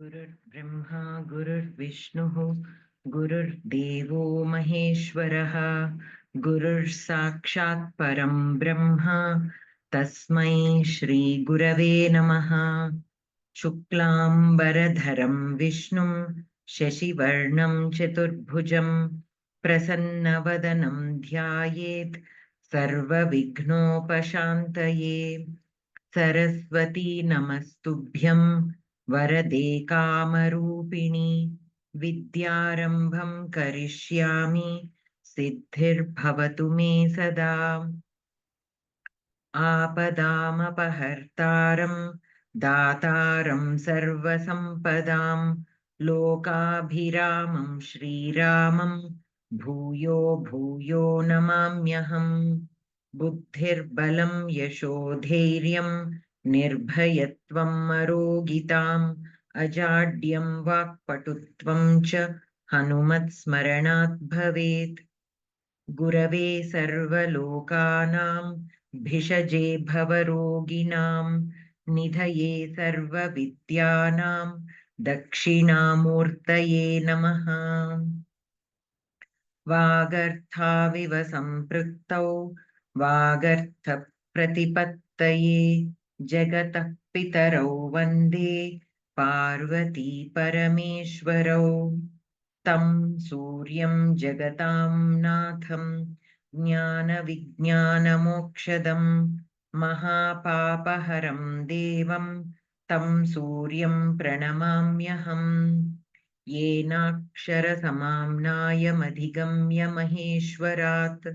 गुरुर्ब्रह्मा गुरुर्विष्णुः गुरुर्देवो महेश्वरः गुरुर्साक्षात् परं ब्रह्म तस्मै श्रीगुरवे नमः। शुक्लाम्बरधरं विष्णुं शशिवर्णं चतुर्भुजं प्रसन्नवदनं ध्यायेत् सर्वविघ्नोपशान्तये। सरस्वती नमस्तुभ्यं वरदे कामरूपिणि विद्यारम्भं करिष्यामि सिद्धिर्भवतु मे सदा। आपदामपहर्तारं दातारं सर्वसम्पदां लोकाभिरामं श्रीरामं भूयो भूयो नमाम्यहम्। बुद्धिर्बलं यशोधैर्यं निर्भयत्वम् अरोगिताम् अजाड्यं वाक्पटुत्वं च हनुमत्स्मरणात् भवेत्। गुरवे सर्वलोकानां भिषजे भवरोगिणां निधये सर्वविद्यानां दक्षिणामूर्तये नमः। वागर्थाविव सम्पृक्तौ वागर्थप्रतिपत्तये जगतः पितरौ वन्दे पार्वती परमेश्वरौ। तं सूर्यं जगतां नाथं ज्ञानविज्ञानमोक्षदं महापापहरं देवं तं सूर्यं प्रणमाम्यहम्। येनाक्षरसमाम्नायमधिगम्य महेश्वरात्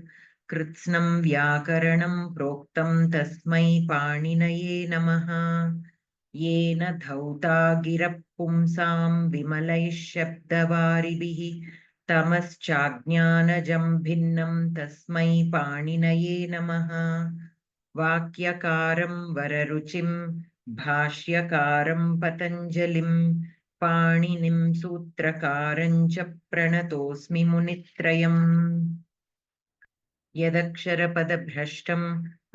कृत्स्नं व्याकरणं प्रोक्तं तस्मै पाणिनये नमः। येन धौता गिरः पुंसां विमलैः शब्दवारिभिः तमश्चाज्ञानजं भिन्नं तस्मै पाणिनये नमः। वाक्यकारं वररुचिं भाष्यकारं पतञ्जलिं पाणिनिं सूत्रकारं च प्रणतोऽस्मि मुनित्रयम्। यदक्षरपदभ्रष्टं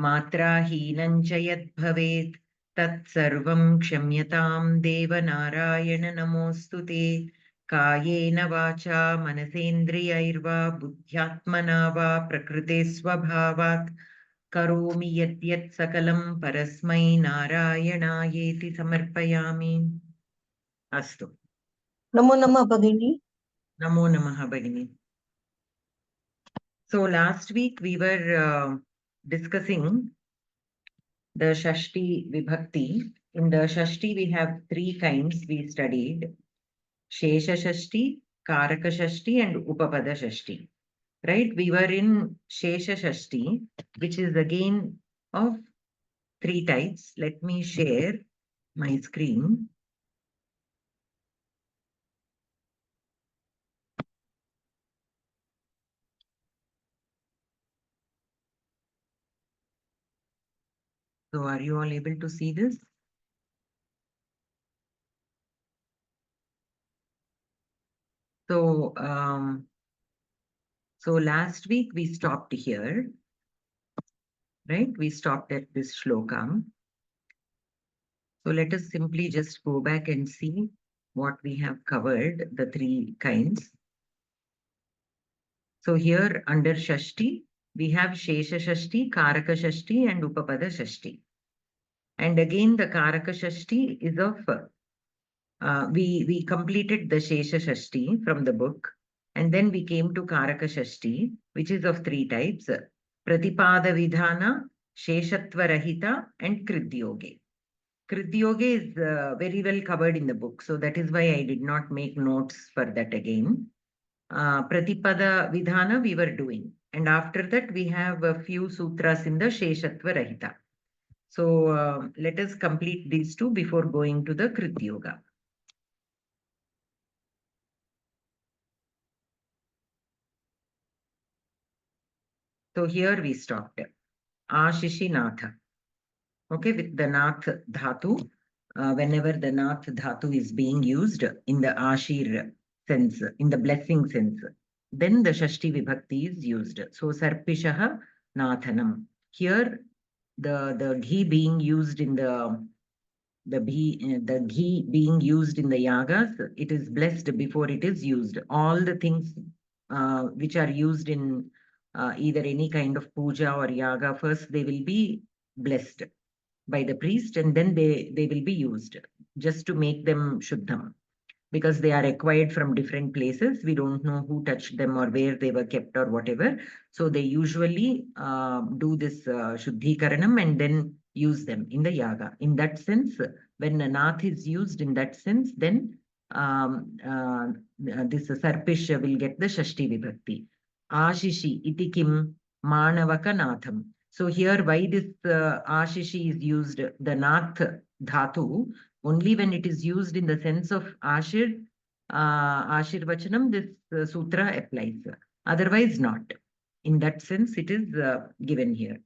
मात्राहीनं च यद्भवेत् तत्सर्वं क्षम्यतां देवनारायण नमोऽस्तु ते। कायेन वाचा मनसेन्द्रियैर्वा बुद्ध्यात्मना वा प्रकृते स्वभावात् करोमि यद्यत् सकलं परस्मै नारायणायेति समर्पयामि। अस्तु, नमो नमः भगिनी। नमो नमः भगिनी. So last week we were discussing the shashTi vibhakti. In the shashTi we have three kinds we studied: shesha shashTi, karaka shashTi, and upapada shashTi. Right? We were in shesha shashTi, which is again of three types. Let me share my screen. So are you all able to see this? So, so last week we stopped here, right? We stopped at this shlokam. So let us simply just go back and see what we have covered, the three kinds. So here under shashTi, we have shesha shashTi, karaka shashTi, and upapada shashTi. And again, the karaka shashTi is of, we completed the shesha shashTi from the book. And then we came to karaka shashTi, which is of three types: pratipada vidhana, sheshatva rahita, and krityoge. Krityoge is very well covered in the book. So that is why I did not make notes for that again. Pratipada vidhana we were doing. And after that, we have a few sutras in the sheshatva rahita. So let us complete these two before going to the Krityoga. So here we stopped. Ashishi Natha. Okay, with the Nath Dhatu, whenever the Nath Dhatu is being used in the Ashir sense, in the blessing sense, then the shashTi vibhakti is used. So Sarpishaha Nathanam. Here the ghee being used in the the ghee being used in the yagas, it is blessed before it is used. All the things which are used in either any kind of puja or yaga, first they will be blessed by the priest, and then they will be used just to make them shuddham, because they are acquired from different places. We don't know who touched them or where they were kept or whatever. So they usually do this shuddhikaranam and then use them in the yaga. In that sense, when a nath is used in that sense, then this sarpish will get the shashti vibhakti. Ashishi iti kim manavaka natham. So here, why this ashishi is used, the nath dhatu, only when it is used in the sense of Ashirvachanam, this sutra applies. Otherwise, not. In that sense, it is given here.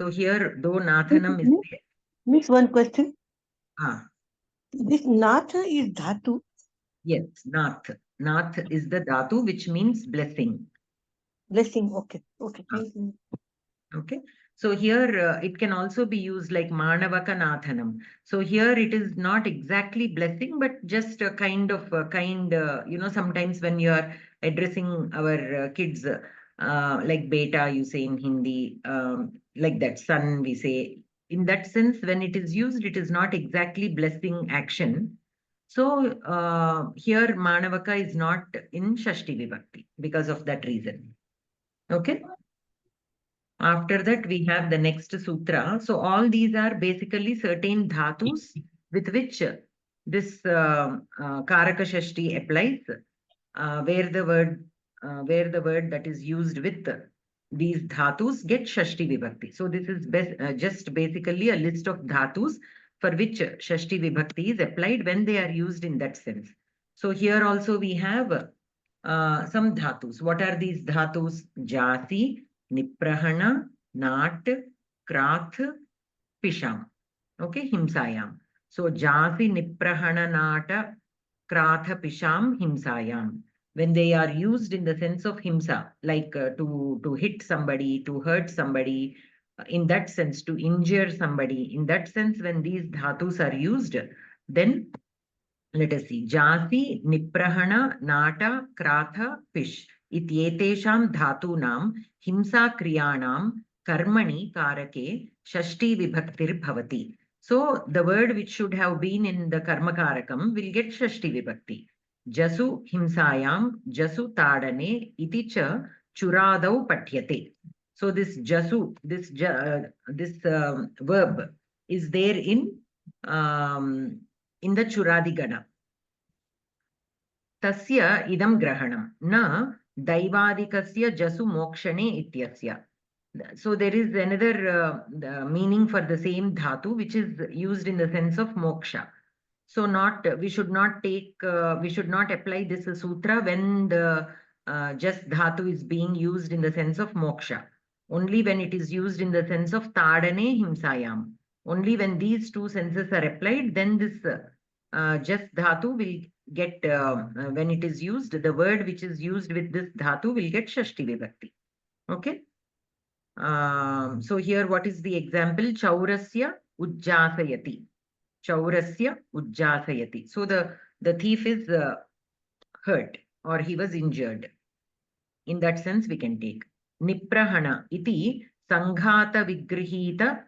So here, though Nathanam is there. Miss, one question. Ah. This Natha is dhatu. Yes, Nath. Nath is the dhatu, which means blessing. Blessing. Okay. Okay. Thank you. Okay. So here it can also be used like Manavaka Nathanam. So here it is not exactly blessing, but just a kind of sometimes when you are addressing our kids, like beta, you say in Hindi, like that, son, we say. In that sense, when it is used, it is not exactly blessing action. So here Manavaka is not in Shashti Vibhakti because of that reason. Okay. After that, we have the next sutra. So all these are basically certain dhatus with which this Karaka Shashti applies, where the word that is used with these dhatus get Shashti Vibhakti. So this is just basically a list of dhatus for which Shashti Vibhakti is applied when they are used in that sense. So here also we have some dhatus. What are these dhatus? Jati, Niprahana, Nat, Krath, Pisham. Okay, Himsayam. So Jati, Niprahana, Nata, Kratha, Pisham, Himsayam. When they are used in the sense of himsa, like to hit somebody, to hurt somebody, in that sense, to injure somebody, in that sense, when these dhatus are used, then let us see. Jasi, Niprahana, Nata, Kratha, Pish. Ityetesham dhatunam himsa kriyanam karmani karake shashti vibhaktir bhavati. So the word which should have been in the karma karakam will get shashti vibhakti. Jasu himsayam, jasu tadane, iti cha churadau patyate. So this jasu, this verb is there in the Churadigana. Tasya idam grahanam na daivadikasya jasu mokshane ityasya. So there is another meaning for the same dhatu which is used in the sense of moksha. So we should not apply this sutra when the just dhatu is being used in the sense of moksha. Only when it is used in the sense of tadane himsayam. Only when these two senses are applied, then this just dhatu will get, when it is used, the word which is used with this dhatu will get shashti vibhakti. Okay. So here, what is the example? Chaurasya ujjasayati. Chaurasya ujjasayati. So the thief is hurt or he was injured. In that sense, we can take Niprahana iti sanghata vigrihita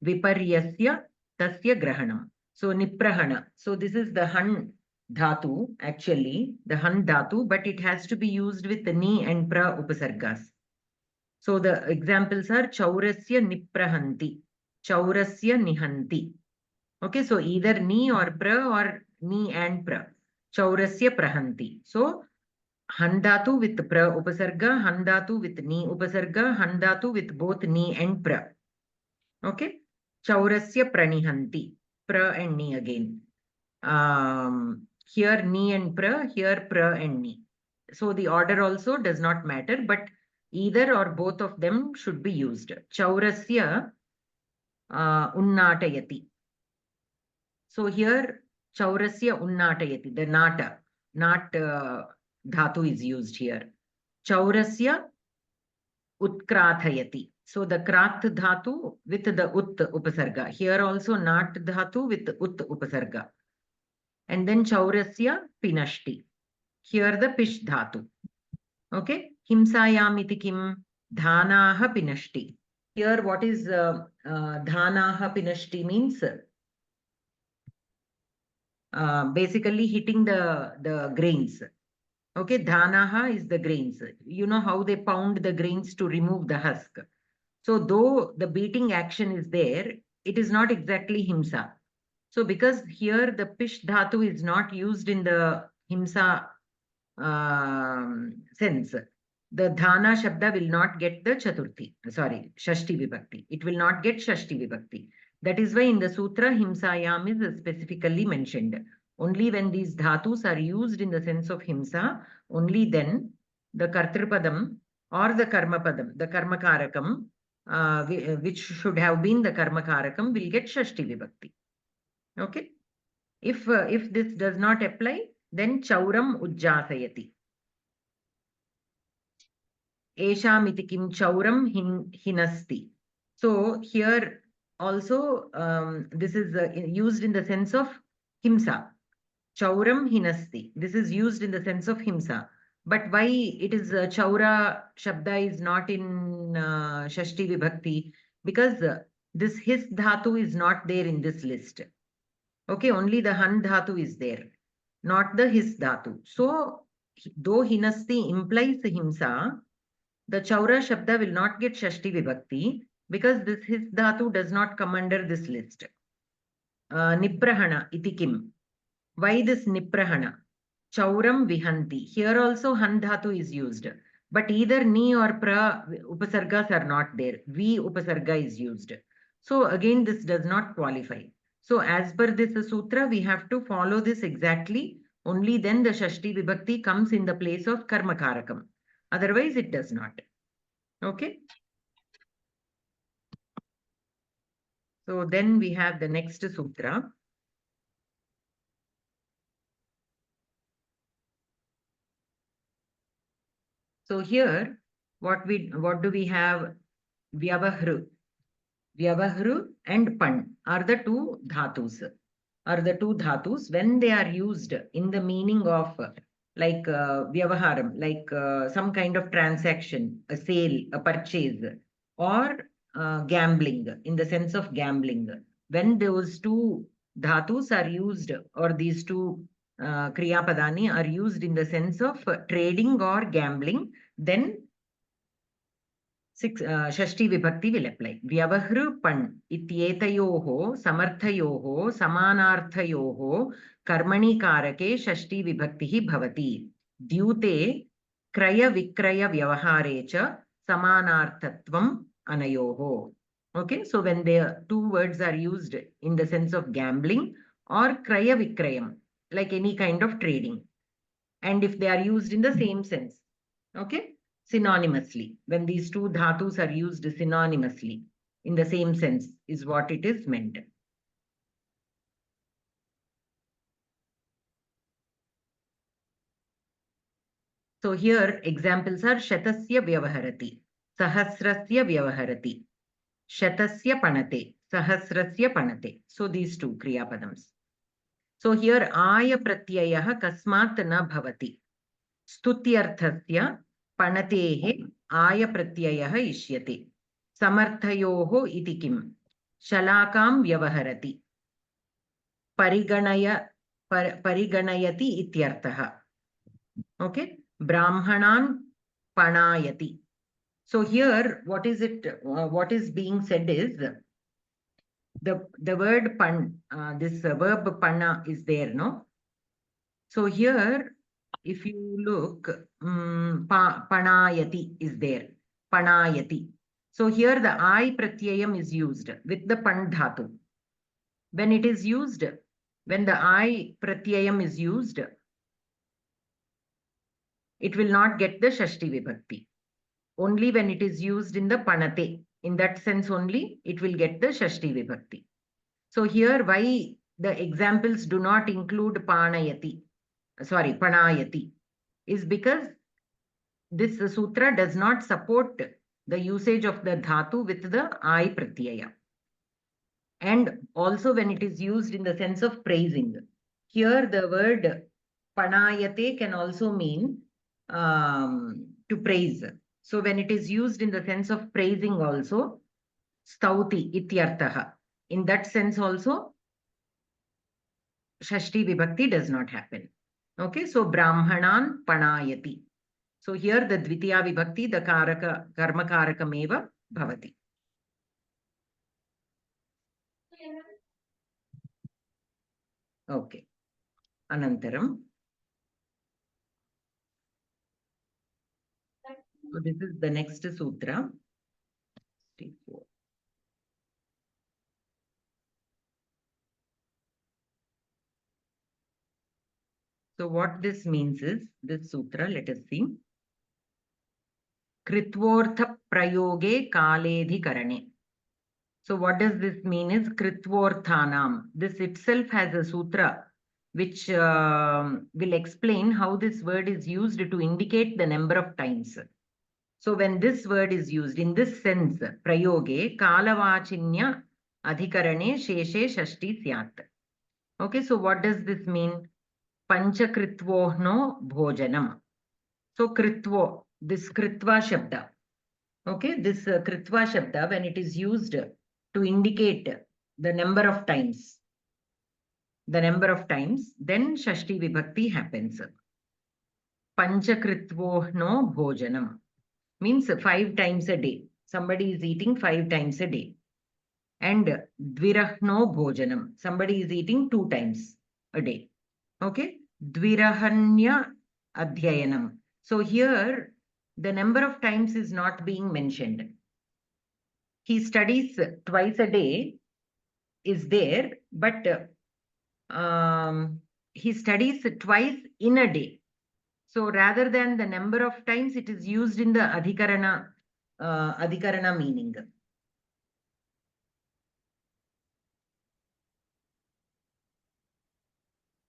viparyasya tasya grahanam. So Niprahana. So this is the han dhatu, actually, the han dhatu, but it has to be used with the ni and pra upasargas. So the examples are chaurasya niprahanti, chaurasya nihanti. Okay, so either ni or pra or ni and pra. Chaurasya prahanti. So handatu with pra upasarga, handatu with ni upasarga, handatu with both ni and pra. Okay, chaurasya pranihanti, pra and ni again. Here ni and pra, here pra and ni. So the order also does not matter, but either or both of them should be used. Chaurasya unnatayati. So here chaurasya unnatayati, the nata, not dhatu is used here. Chaurasya utkrathayati. So the krat dhatu with the ut upasarga. Here also nat dhatu with ut upasarga. And then chaurasya pinashti. Here the pish dhatu. Okay. Himsayam iti kim? Dhanaha pinashti. Here what is dhanaha pinashti means? Basically hitting the grains. Okay, dhanaha is the grains. You know how they pound the grains to remove the husk. So though the beating action is there, it is not exactly himsa. So because here the pish dhatu is not used in the himsa sense, the dhana shabda will not get the chaturthi, sorry, shashti vibhakti. It will not get shashti vibhakti. That is why in the sutra, himsayam is specifically mentioned. Only when these dhatus are used in the sense of himsa, only then the kartripadam or the karmapadam, the karmakarakam, which should have been the karmakarakam, will get shashti vibhakti. Okay. If this does not apply, then chauram ujjasayati. Esham iti kim chauram hinasti. So here also this is used in the sense of himsa. Chauram hinasti. This is used in the sense of himsa. But why it is chaura shabda is not in shashti vibhakti? Because this his dhatu is not there in this list. Okay, only the han dhatu is there, not the his dhatu. So though hinasti implies himsa, the chaura shabda will not get shashti vibhakti because this his dhatu does not come under this list. Niprahana iti kim. Why this niprahana? Chauram vihanti. Here also han dhatu is used, but either ni or pra upasargas are not there. Vi upasarga is used. So again, this does not qualify. So as per this sutra, we have to follow this exactly. Only then the shashti vibhakti comes in the place of karmakarakam. Otherwise, it does not. Okay. So then we have the next sutra. So here, what do we have? Vyavahru. Vyavahru and pan are the two dhatus. When they are used in the meaning of like vyavaharam, like some kind of transaction, a sale, a purchase, or gambling, in the sense of gambling. When those two dhatus are used, or these two kriya padani are used in the sense of trading or gambling, then shashti vibhakti will apply. Vyavahru pan ityetayoho samarthayoho samanarthayoho karmani karake shashti vibhakti bhavati. Dyute kraya vikraya vyavahare cha samanarthatvam anayoho. Okay, so when the two words are used in the sense of gambling or kraya vikrayam, like any kind of trading, and if they are used in the same sense, okay, synonymously, when these two dhatus are used synonymously in the same sense is what it is meant. So here examples are shatasya vyavaharati, sahasrasya vyavaharati, shatasya panate, sahasrasya panate. So these two kriya padams. So here aya pratyayah kasmat na bhavati. Stutyarthasya panatehe aya pratyayah ishyate. Samarthayoho iti kim. Shalakam vyavaharati. Pariganayati ityarthaha. Okay. Brahmanan panayati. So here, what is it? What is being said is the word pan. This verb pana is there, no? So here, if you look, panayati is there. Panayati. So here the I pratyayam is used with the pan dhatu. When it is used, when the I pratyayam is used, it will not get the shashti vibhakti. Only when it is used in the panate, in that sense only, it will get the shashti vibhakti. So here, why the examples do not include panayati, sorry, panayati, is because this sutra does not support the usage of the dhatu with the I pratyaya. And also when it is used in the sense of praising. Here the word panayate can also mean to praise. So when it is used in the sense of praising also, stauti ityartaha. In that sense also, shashTi vibhakti does not happen. Okay, so brahmanan panayati. So here the dvitiya vibhakti, the karaka, karma karakam bhavati. Okay. Anantaram. So this is the next sutra. 64. So what this means is, this sutra, let us see. Kritvortha prayoge kaledhikarane. So what does this mean is Kritvorthanam. This itself has a sutra which will explain how this word is used to indicate the number of times. So when this word is used in this sense, prayoge kalavachinya adhikarane sheshe shashti syat. Okay, so what does this mean? Panchakritvohno bhojanam. So kritvo, this kritva shabda. Okay, this kritva shabda, when it is used to indicate the number of times, then shashti vibhakti happens. Panchakritvohno bhojanam means 5 times a day. Somebody is eating 5 times a day. And dvirahno bhojanam, somebody is eating 2 times a day. Okay, dvirahanya adhyayanam. So here the number of times is not being mentioned. He studies twice a day is there, but he studies twice in a day. So rather than the number of times, it is used in the adhikarana meaning.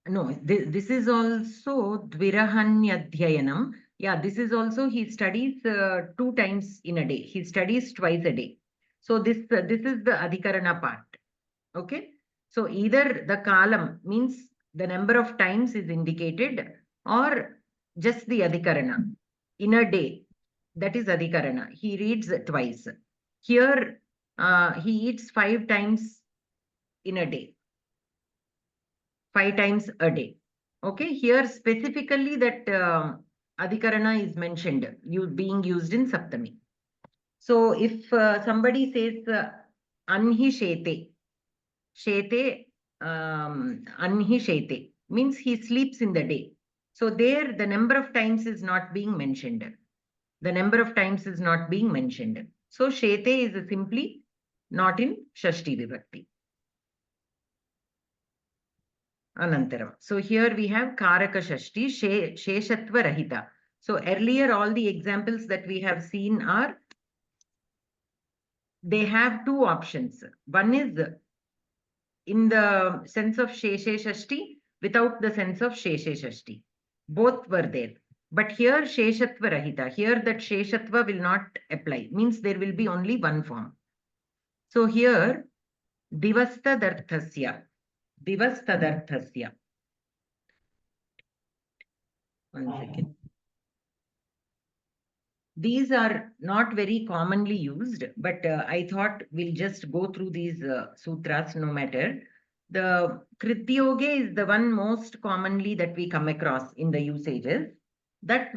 No, this is also dvirahanyadhyayanam. Yeah, this is also he studies 2 times in a day. He studies twice a day. So this is the adhikarana part. Okay. So either the kalam means the number of times is indicated or just the adhikarana in a day. That is adhikarana. He reads twice. Here he eats 5 times in a day. 5 times a day. Okay, here specifically that adhikarana is mentioned, being used in Saptami. So if somebody says anhi shete, anhi shete means he sleeps in the day. So there the number of times is not being mentioned. The number of times is not being mentioned. So shete is simply not in shashti vibhakti. Anantaram. So here we have Karaka Shashti, Sheshatva Rahita. So earlier all the examples that we have seen are, they have 2 options. One is in the sense of Sheshe Shashti, without the sense of Sheshe Shashti. Both were there. But here Sheshatva Rahita, here that Sheshatva will not apply, means there will be only one form. So here Divastadarthasya. One second. These are not very commonly used, but I thought we'll just go through these sutras no matter. The Krityoge is the one most commonly that we come across in the usages. That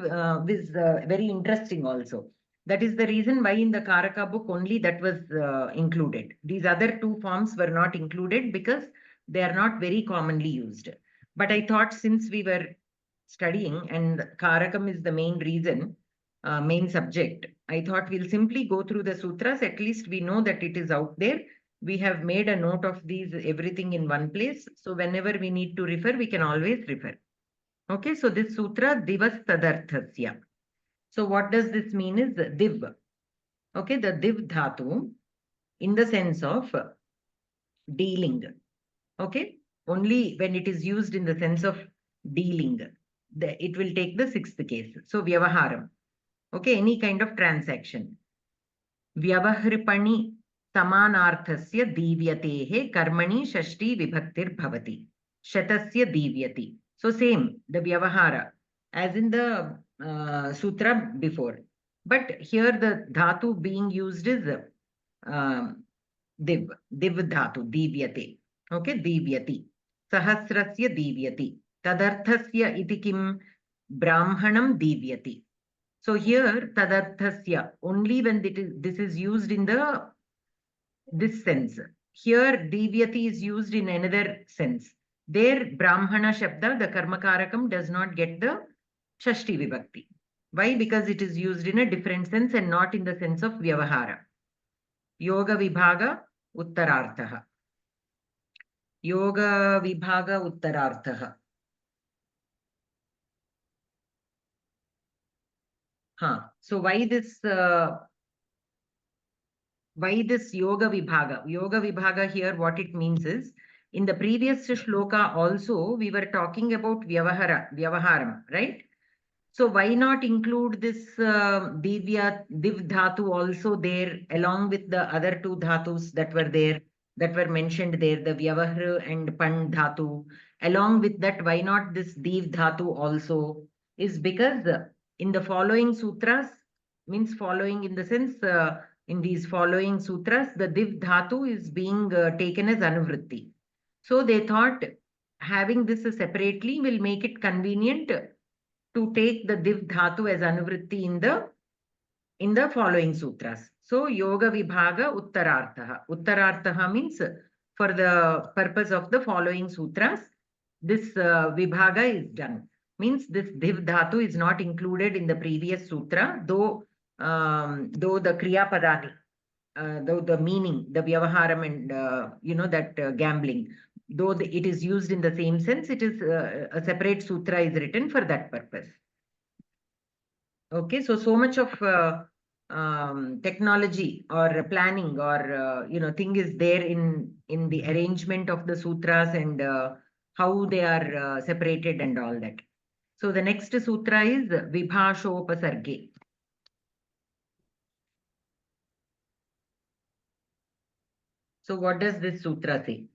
is very interesting also. That is the reason why in the Karaka book only that was included. These other 2 forms were not included because they are not very commonly used. But I thought since we were studying and Karakam is the main reason, main subject, I thought we'll simply go through the sutras. At least we know that it is out there. We have made a note of these, everything in one place. So whenever we need to refer, we can always refer. Okay, so this sutra, Divastadarthasya. So what does this mean is div. Okay, the div dhatu in the sense of dealing. Okay, only when it is used in the sense of dealing, it will take the 6th case. So vyavaharam. Okay, any kind of transaction. Vyavahripani samanarthasya divyatehe karmani shashti vibhaktir bhavati. Shatasya divyati. So same, the vyavahara, as in the sutra before. But here the dhatu being used is div dhatu, divyate. Okay, divyati. Sahasrasya divyati. Tadarthasya iti kim brahmanam divyati. So here tadarthasya, only when this is used in this sense. Here divyati is used in another sense. There brahmana shabda, the karmakarakam, does not get the shashti vibhakti. Why? Because it is used in a different sense and not in the sense of vyavahara. Yoga vibhaga uttararthaha. Yoga vibhaga uttararthaha. So why this yoga vibhaga? Yoga vibhaga here, what it means is, in the previous shloka also, we were talking about vyavaharam, right? So why not include this div dhatu also there, along with the other two dhatus that were there, that were mentioned there, the vyavahra and pan dhatu. Along with that, why not this div dhatu also? Is because in the following sutras, means following in the sense, in these following sutras, the div dhatu is being taken as anuvritti. So they thought having this separately will make it convenient to take the div dhatu as anuvritti in the following sutras. So yoga vibhaga uttararthaha. Uttararthaha means for the purpose of the following sutras, this vibhaga is done. Means this div dhatu is not included in the previous sutra, though the kriya padani, though the meaning, the vyavaharam and that gambling, though it is used in the same sense, it is a separate sutra is written for that purpose. Okay, so much of technology or planning or thing is there in the arrangement of the sutras and how they are separated and all that. So the next sutra is Vibhashopasarge. So what does this sutra say?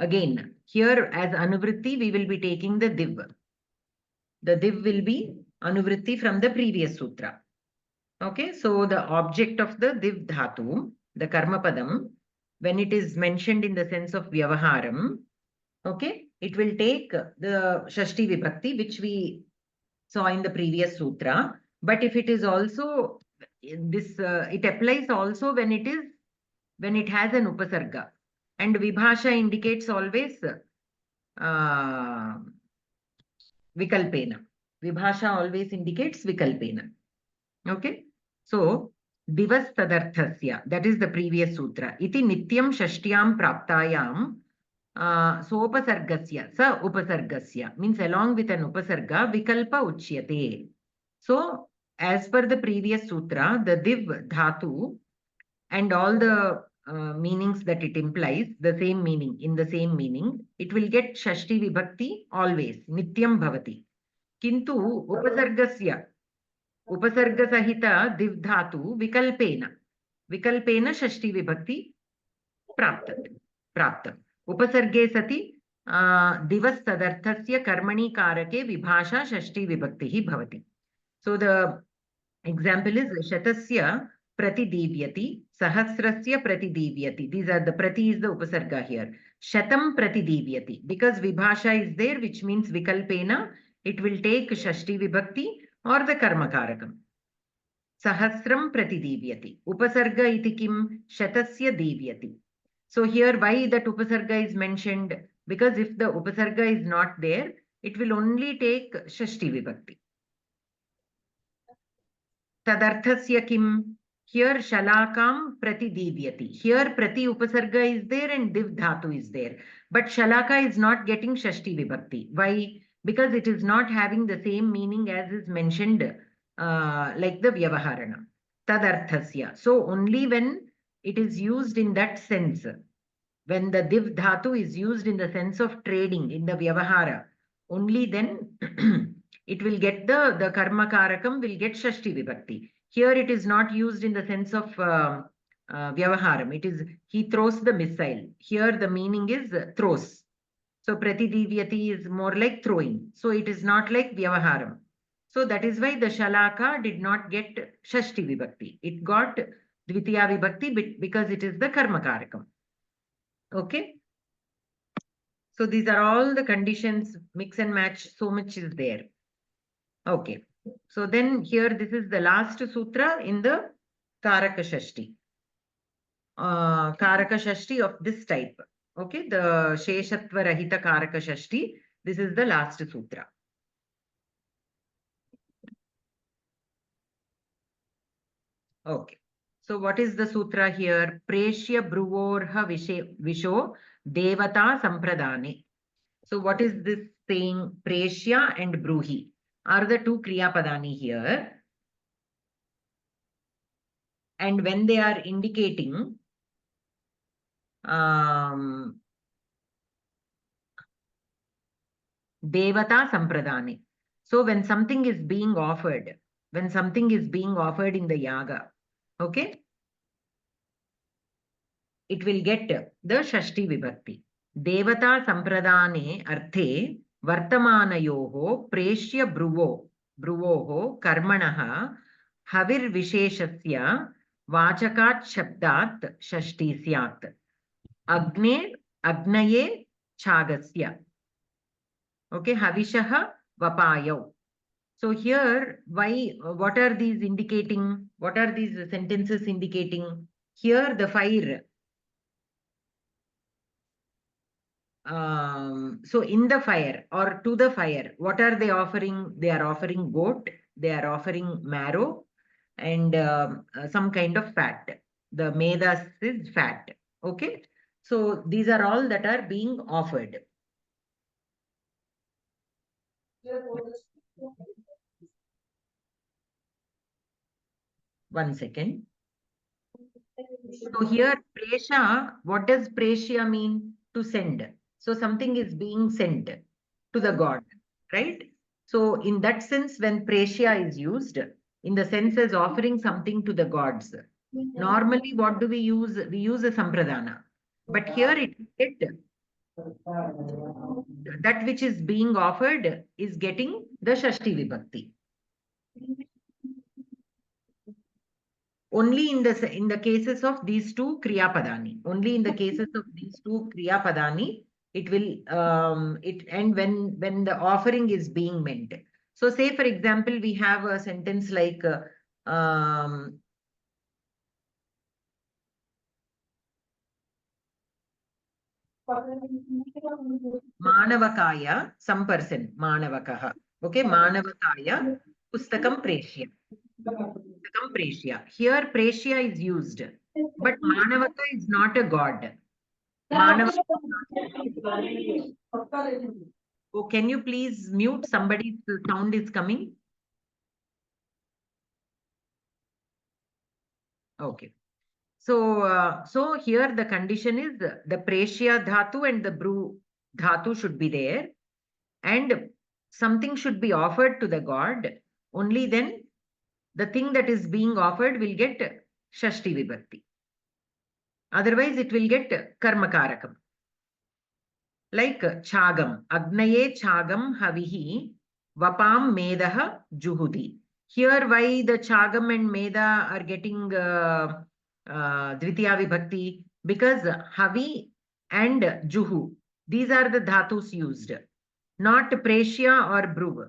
Again, here as anuvritti, we will be taking the div. The div will be anuvritti from the previous sutra. Okay, so the object of the div dhatu, the karma padam, when it is mentioned in the sense of vyavaharam, okay, it will take the shashti vibhakti, which we saw in the previous sutra. But if it is also this, it applies also when it has an upasarga, and vibhasha indicates always vikalpena. Vibhasha always indicates vikalpena. Okay, so divas tadarthasya, that is the previous sutra. Iti nityam shashtyam praptayam sopasargasya, sa upasargasya, means along with an upasarga, vikalpa uchyate. So as per the previous sutra, the div dhatu and all the meanings that it implies, the same meaning, in the same meaning, it will get shashti vibhakti always, nityam bhavati. Kintu upasargasya, upasarga sahita div dhatu vikalpena shashti vibhakti prapta. Upasarge sati divas tadarthasya karmani karake vibhasha shashti vibhakti bhavati. So the example is shatasya pratidivyati, sahasrasya pratidivyati. These are the prati is the upasarga here. Shatam pratidivyati, because vibhasha is there, which means vikalpena, it will take shashti vibhakti or the karma karakam. Sahasram pratidivyati. Upasarga iti kim shatasya divyati. So here why that upasarga is mentioned? Because if the upasarga is not there, it will only take shashti vibhakti. Tadarthasya kim? Here shalakam pratidivyati. Here prati upasarga is there and div dhatu is there. But shalaka is not getting shashti vibhakti. Why? Because it is not having the same meaning as is mentioned like the vyavaharana. Tadarthasya. So only when it is used in that sense, when the div dhatu is used in the sense of trading in the vyavahara, only then it will get the karma karakam will get shashti vibhakti. Here it is not used in the sense of vyavaharam. It is he throws the missile. Here the meaning is throws. So pratidivyati is more like throwing. So it is not like vyavaharam. So that is why the shalaka did not get shashti vibhakti. It got dvitiya vibhakti because it is the karma karakam. Okay. So these are all the conditions, mix and match, so much is there. Okay. So then here, this is the last sutra in the Karaka Shashti. Karaka Shashti of this type. Okay. The Sheshatva Rahita Karaka Shashti. This is the last sutra. Okay. So what is the sutra here? Preshya Bruvorha Visho Devata Sampradane. So what is this saying? Preshya and Bruhi are the two Kriya Padani here. And when they are indicating Devata Sampradane. So when something is being offered, in the yaga, okay, it will get the Shashti Vibhakti. Devata Sampradane Arthe Vartamanayoho Preshya Bruvoho Karmanaha Havir Visheshasya Vachakat Shabdat Shashti Syat. Agnaye Chagasya. Okay, Havishaha Vapayo. So here, what are these indicating? What are these sentences indicating? Here, the fire. So in the fire or to the fire, what are they offering? They are offering goat, they are offering marrow, and some kind of fat. The medas is fat. Okay. So these are all that are being offered. One second. So here, presha, what does presya mean? To send. So something is being sent to the god, right? So in that sense, when presya is used, in the sense as offering something to the gods, normally what do we use? We use a sampradana. But here that which is being offered is getting the shashti vibhakti. Only in the cases of these two kriya padani. Only in the cases of these two kriya padani, it will and when the offering is being meant. So say for example, we have a sentence like Manavakaya, some person, Manavakaha. Okay, Manavakaya, Pustakam Preshya. Pustakam Preshya. Here, Preshya is used, but Manavaka is not a god. Manavaka. Oh, can you please mute? Somebody's sound is coming. Okay. So here the condition is the Preshya Dhatu and the Bru Dhatu should be there. And something should be offered to the god. Only then the thing that is being offered will get Shashti Vibhakti. Otherwise, it will get Karma Karakam. Like Chagam. Agnaye Chagam Havihi Vapam Medaha Juhudi. Here, why the Chagam and Meda are getting Dvitiya Vibhakti? Because Havi and Juhu, these are the dhatus used, not Preshya or Bruv.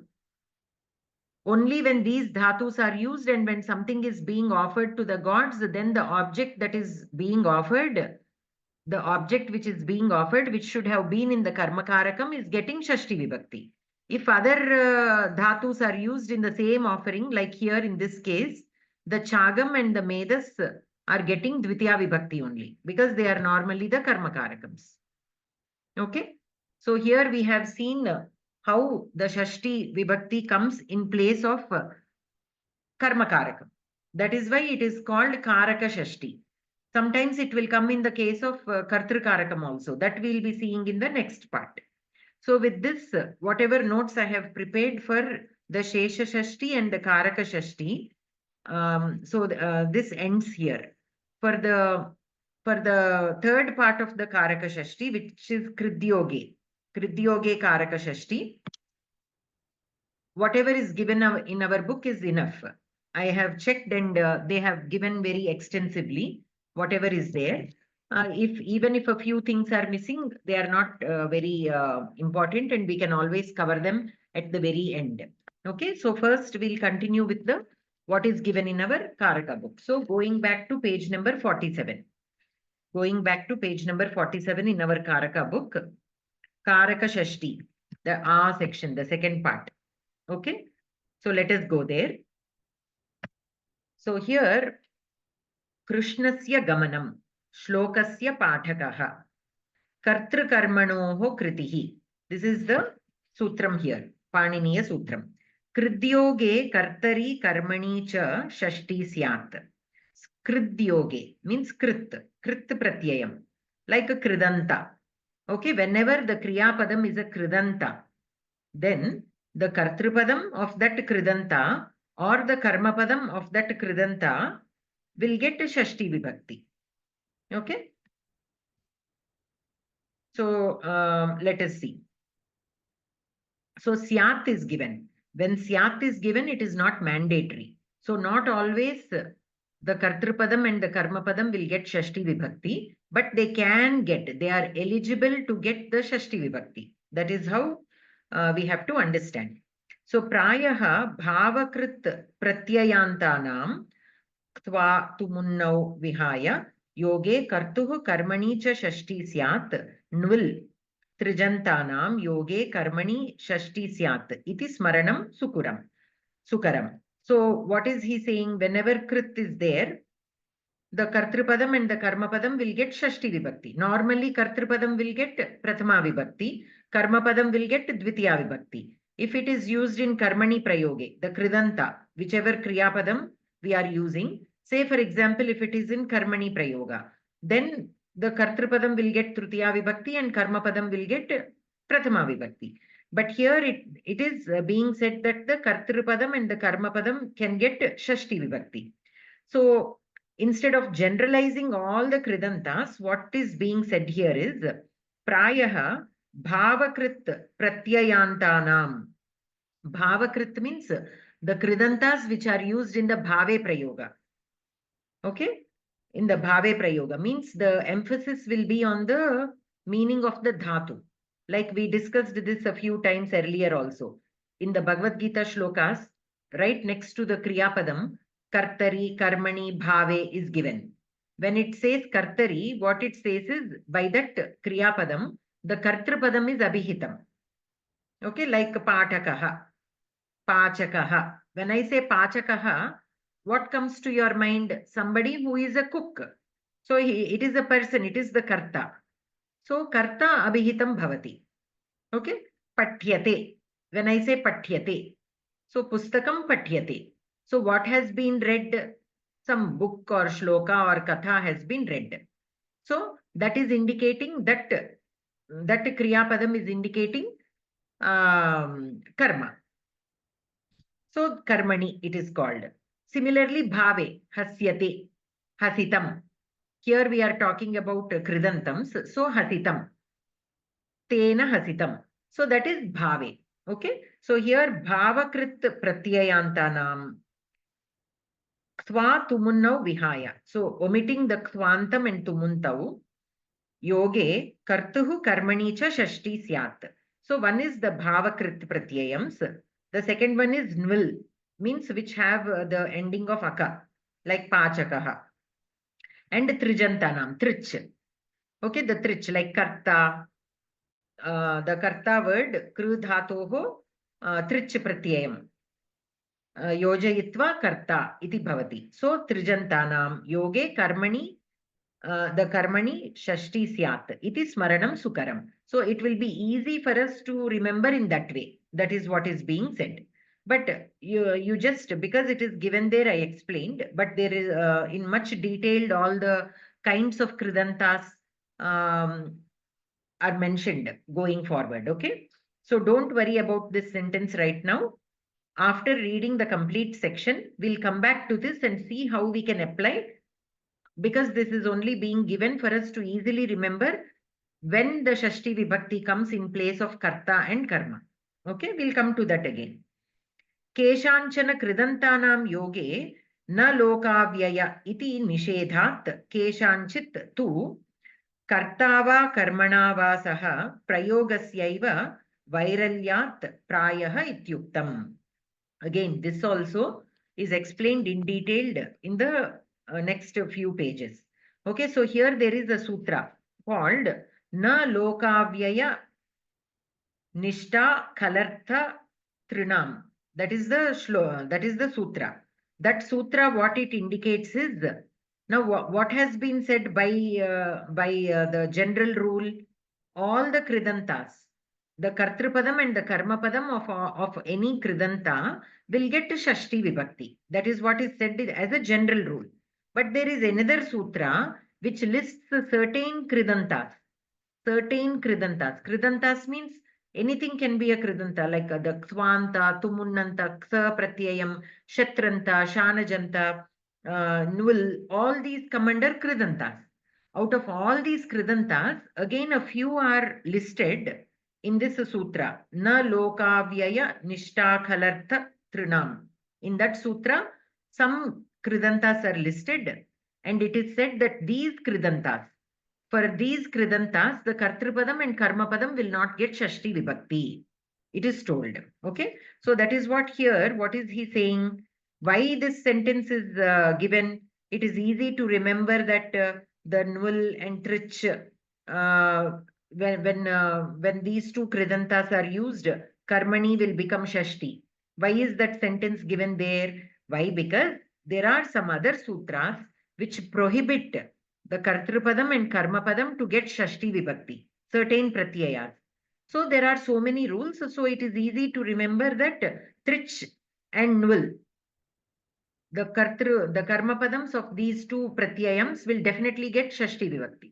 Only when these dhatus are used and when something is being offered to the gods, then the object that is being offered, the object which is being offered, which should have been in the Karma Karakam, is getting Shashti Vibhakti. If other dhatus are used in the same offering, like here in this case, the Chagam and the Medas are getting Dvitiya Vibhakti only, because they are normally the Karma Karakams. Okay. So here we have seen how the Shashti Vibhakti comes in place of Karma Karakam. That is why it is called Karaka Shashti. Sometimes it will come in the case of Kartru Karakam also. That we'll be seeing in the next part. So with this, whatever notes I have prepared for the Shesha Shashti and the Karaka Shashti, This ends here. For the third part of the Karaka Shashti, which is Kridyoge Karaka Shashti, whatever is given in our book is enough. I have checked, and they have given very extensively whatever is there. If even if a few things are missing, they are not very important, and we can always cover them at the very end. Okay, so first we'll continue with the what is given in our Karaka book. So going back to page number 47. Going back to page number 47 in our Karaka book, Karaka Shashti, the A section, the second part. Okay, so let us go there. So here, Krishnasya Gamanam, Shlokasya Pathakaha, Kartrukarmanoho Kritihi. This is the sutram here, Paniniya Sutram. Kridyoge Kartari Karmani cha shashTi syat. Kridyoge means Krit Pratyayam, like a Kridanta. Okay, whenever the Kriya Padam is a Kridanta, then the Kartrupadam of that Kridanta or the Karma Padam of that Kridanta will get a shashTi vibhakti. Okay. So let us see. So syat is given. When syat is given, it is not mandatory. So not always the Kartrupadam and the Karma Padam will get shashTi vibhakti, but they can get, they are eligible to get the shashTi vibhakti. That is how we have to understand. So prayaha bhavakrit pratyayantanam ktva tumunnau vihaya yoge kartuh karmani cha shashTi syat nvil trijantanam yoge karmani shashTi syat iti smaranam sukaram. So what is he saying? Whenever krit is there, the Kartrupadam and the Karmapadam will get shashTi vibhakti. Normally Kartrupadam will get Prathama vibhakti, Karmapadam will get Dvitiya vibhakti. If it is used in Karmani Prayoge, the Kridanta, whichever Kriyapadam we are using, say for example, if it is in Karmani Prayoga, then the Kartrupadam will get Tritiya vibhakti and Karmapadam will get Prathama vibhakti. But here it is being said that the Kartrupadam and the Karmapadam can get shashTi vibhakti. So instead of generalizing all the Kridantas, what is being said here is Prayaha Bhavakrit Pratyayantanam. Bhavakrit means the Kridantas which are used in the Bhave Prayoga. Okay? In the Bhave Prayoga means the emphasis will be on the meaning of the Dhatu. Like we discussed this a few times earlier also. In the Bhagavad Gita shlokas, right next to the Kriyapadam, Kartari, Karmani, Bhave is given. When it says Kartari, what it says is by that Kriyapadam, the Kartrupadam is Abhihitam. Okay, like Patakaha, Pachakaha. When I say Pachakaha, what comes to your mind? Somebody who is a cook. So it is a person, it is the Karta. So Karta Abhihitam Bhavati. Okay, Pathyate. When I say Pathyate, so Pustakam Pathyate. So what has been read? Some book or shloka or katha has been read. So that is indicating that Kriya Padam is indicating karma. So karmani it is called. Similarly, bhave, hasyate, hasitam. Here we are talking about kridantams. So hasitam, tena hasitam. So that is bhave. Okay. So here bhavakrit pratyayantanam. Ktva tumunnau vihaya. So omitting the ktvantam and tumuntau. Yoge kartuhu karmani cha shashTi syat. So one is the bhavakrit pratyayams. The second one is nvil, means which have the ending of aka, like pachakaha. And trijantanam, trich. Okay, the trich, like karta. The karta word, kru dhatoho, trich pratyayam. Yojayitva karta iti bhavati. So trijantanam, yoge karmani, the karmani shashTi syat iti smaranam sukaram. So it will be easy for us to remember in that way. That is what is being said. But you just, because it is given there, I explained, but there is in much detailed all the kinds of kridantas are mentioned going forward. Okay. So don't worry about this sentence right now. After reading the complete section, we'll come back to this and see how we can apply, because this is only being given for us to easily remember when the shashTi vibhakti comes in place of karta and karma. Okay, we'll come to that again. Keshanchana kridantanam yoge na lokavyaya iti nishedhat keshanchit tu kartava karmana va saha prayogasyaiva vairalyat prayaha ityuktam. Again, this also is explained in detail in the next few pages. Okay, so here there is a sutra called Na Lokavyaya Nishta Kalartha Trinam. That is the sutra. That sutra, what it indicates is, now what has been said by the general rule, all the kridantas, the kartrupadam and the karmapadam of any kridanta will get to shashTi vibhakti. That is what is said as a general rule. But there is another sutra which lists certain kridantas. Certain kridantas. Kridantas means anything can be a kridanta, like the kswanta, tumunnanta, ksa pratyayam, shatranta, shanajanta, nul. All these come under kridantas. Out of all these kridantas, again a few are listed in this sutra. Na lokavyaya nishta khalartha trinam. In that sutra, some kridantas are listed, and it is said that these kridantas, for these kridantas, the kartrupadam and karmapadam will not get shashTi vibhakti. It is told. Okay. So that is what here, what is he saying? Why this sentence is given? It is easy to remember that the nul and trich, when these two kridantas are used, karmani will become shashTi. Why is that sentence given there? Why? Because there are some other sutras which prohibit the kartrupadam and karmapadam to get shashTi vibhakti, certain pratyayas. So there are so many rules. So it is easy to remember that trich and nul, the karmapadams of these two pratyayams will definitely get shashTi vibhakti.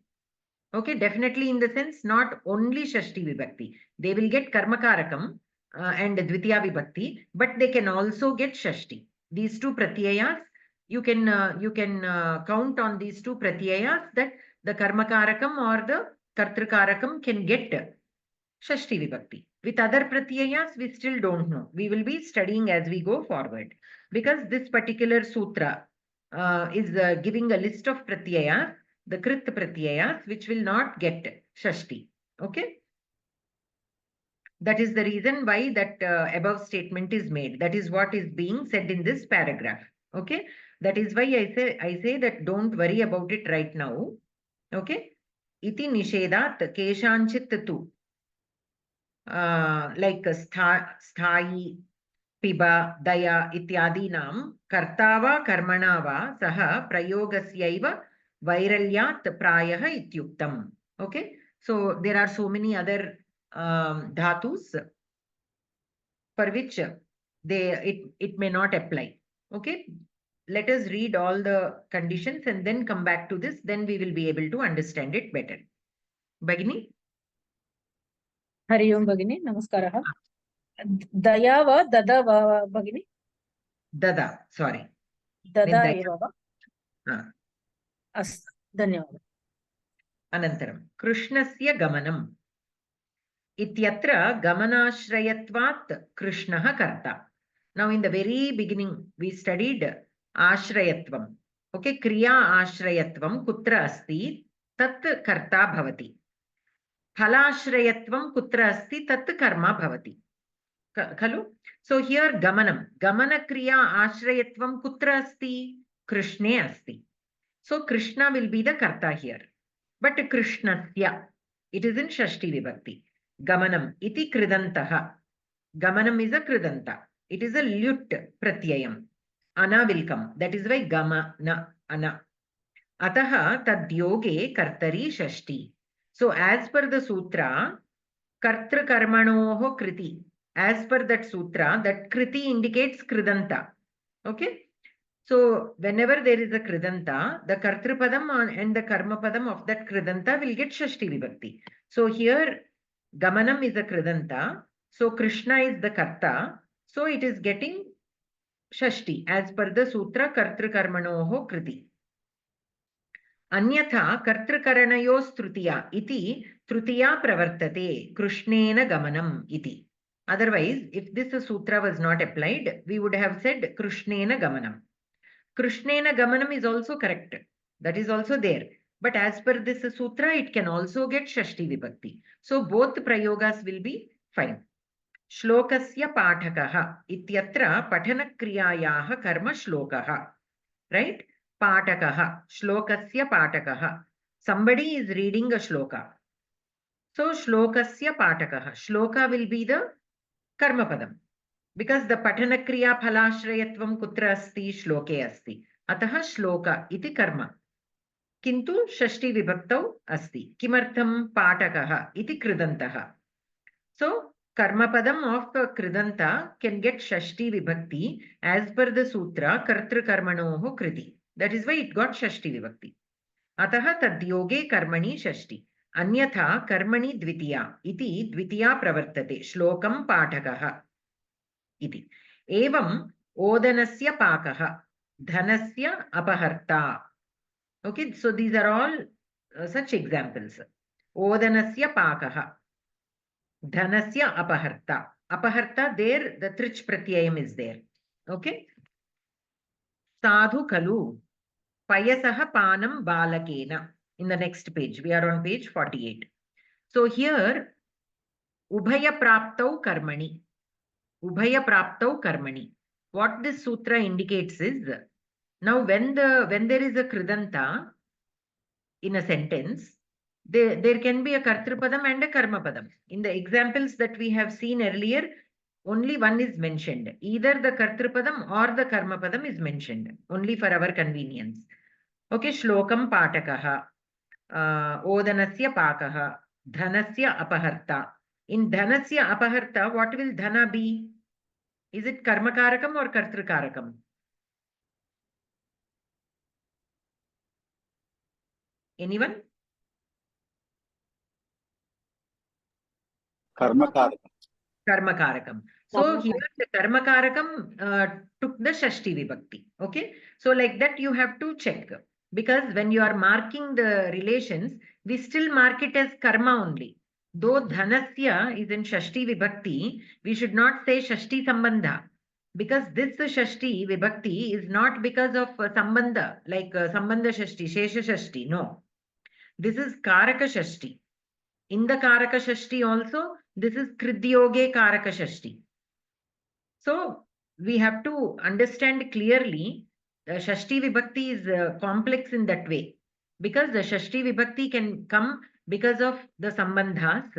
Okay, definitely in the sense not only shashTi vibhakti. They will get karmakarakam and dvitiya vibhakti, but they can also get shashTi. These two pratyayas, you can count on these two pratyayas that the karmakarakam or the kartrikarakam can get shashTi vibhakti. With other pratyayas, we still don't know. We will be studying as we go forward, because this particular sutra is giving a list of pratyayas, the krit pratyayas, which will not get shashTi. Okay. That is the reason why that above statement is made. That is what is being said in this paragraph. Okay. That is why I say that don't worry about it right now. Okay. Iti nishedat keshanchit tu. Like sthai, piba, daya, ityadinam kartava karmanava saha prayogasyaiva vairalyat prayaha ityuktam. Okay. So there are so many other dhatus for which it may not apply. Okay. Let us read all the conditions and then come back to this. Then we will be able to understand it better. Bagini? Hari ओम भगिनी नमस्कारः दया वा ददा वा भगिनी Dada, sorry. ददा एव वा अस्तु धन्यवादः अनन्तरं कृष्णस्य गमनम् इत्यत्र गमनाश्रयत्वात् कृष्णः कर्ता. Now in the very beginning we studied आश्रयत्वम्. Okay, क्रिया आश्रयत्वं कुत्र अस्ति तत् कर्ता भवति. फलाश्रयत्वं कुत्र अस्ति तत् कर्मा भवति. खलु? So here gamanam, gamana kriya ashrayatvam kutra asti? Krishne asti. So Krishna will be the karta here. But Krishnasya, it is in shashTi vibhakti. Gamanam iti kridantaha. Gamanam is a kridanta. It is a lyut pratyayam. Ana will come. That is why gamana, ana. Ataha tadyoge kartari shashTi. So as per the sutra, kartra karmanoho kriti. As per that sutra, that kriti indicates kridanta. Okay. So whenever there is a kridanta, the kartrupadam and the karmapadam of that kridanta will get shashTi vibhakti. So here gamanam is a kridanta. So Krishna is the karta. So it is getting shashTi as per the sutra kartrukarmanoho kriti. Anyatha kartrukaranayos trutiya iti trutiya pravartate krishnena gamanam iti. Otherwise, if this sutra was not applied, we would have said krishnena gamanam. Krishnena gamanam is also correct. That is also there. But as per this sutra, it can also get shashTi vibhakti. So both prayogas will be fine. Shlokasya pathakaha ityatra pathanakriyayaha karma shlokaha. Right? Patakaha. Shlokasya patakaha. Somebody is reading a shloka. So shlokasya patakaha. Shloka will be the karma padam. Because the patanakriya phalashrayatvam kutra asti shloke asti. Ataha shloka iti karma. Kintu shashti vibhaktau asti. Kimartham patakaha iti kridantaha. So karma padam of kridanta can get shashti vibhakti as per the sutra kartrukarmanoho kriti. That is why it got shashti vibhakti. Ataha tadyoge karmani shashti. Anyatha karmani dvitiya iti dvitiya pravartate. Shlokam patakaha. Iti. Evam odanasya pakaha, dhanasya apaharta. Okay, so these are all such examples. Odanasya pakaha, dhanasya apaharta. Apaharta, there the trich pratyayam is there. Okay. Sadhu kalu payasaha panam balakena. In the next page, we are on page 48. So here, ubhaya praptau karmani. Ubhaya praptau karmani. What this sutra indicates is, now when there is a kridanta in a sentence, there can be a kartrupadam and a karmapadam. In the examples that we have seen earlier, only one is mentioned. Either the kartrupadam or the karmapadam is mentioned, only for our convenience. Okay, shlokam patakaha, odanasya pakaha, dhanasya apaharta. In dhanasya apaharta, what will dhana be? Is it karmakarakam or kartrukarakam? Anyone? Karmakarakam. Karmakarakam. So here the karmakarakam took the shashti vibhakti. Okay. So like that you have to check. Because when you are marking the relations, we still mark it as karma only. Though dhanasya is in shashti vibhakti, we should not say shashti sambandha. Because this shashti vibhakti is not because of sambandha, like sambandha shashti, shesha shashti. No. This is karaka shashti. In the karaka shashti also, this is kridyoge karaka shashti. So we have to understand clearly the shashti vibhakti is complex in that way. Because the shashti vibhakti can come because of the sambandhas,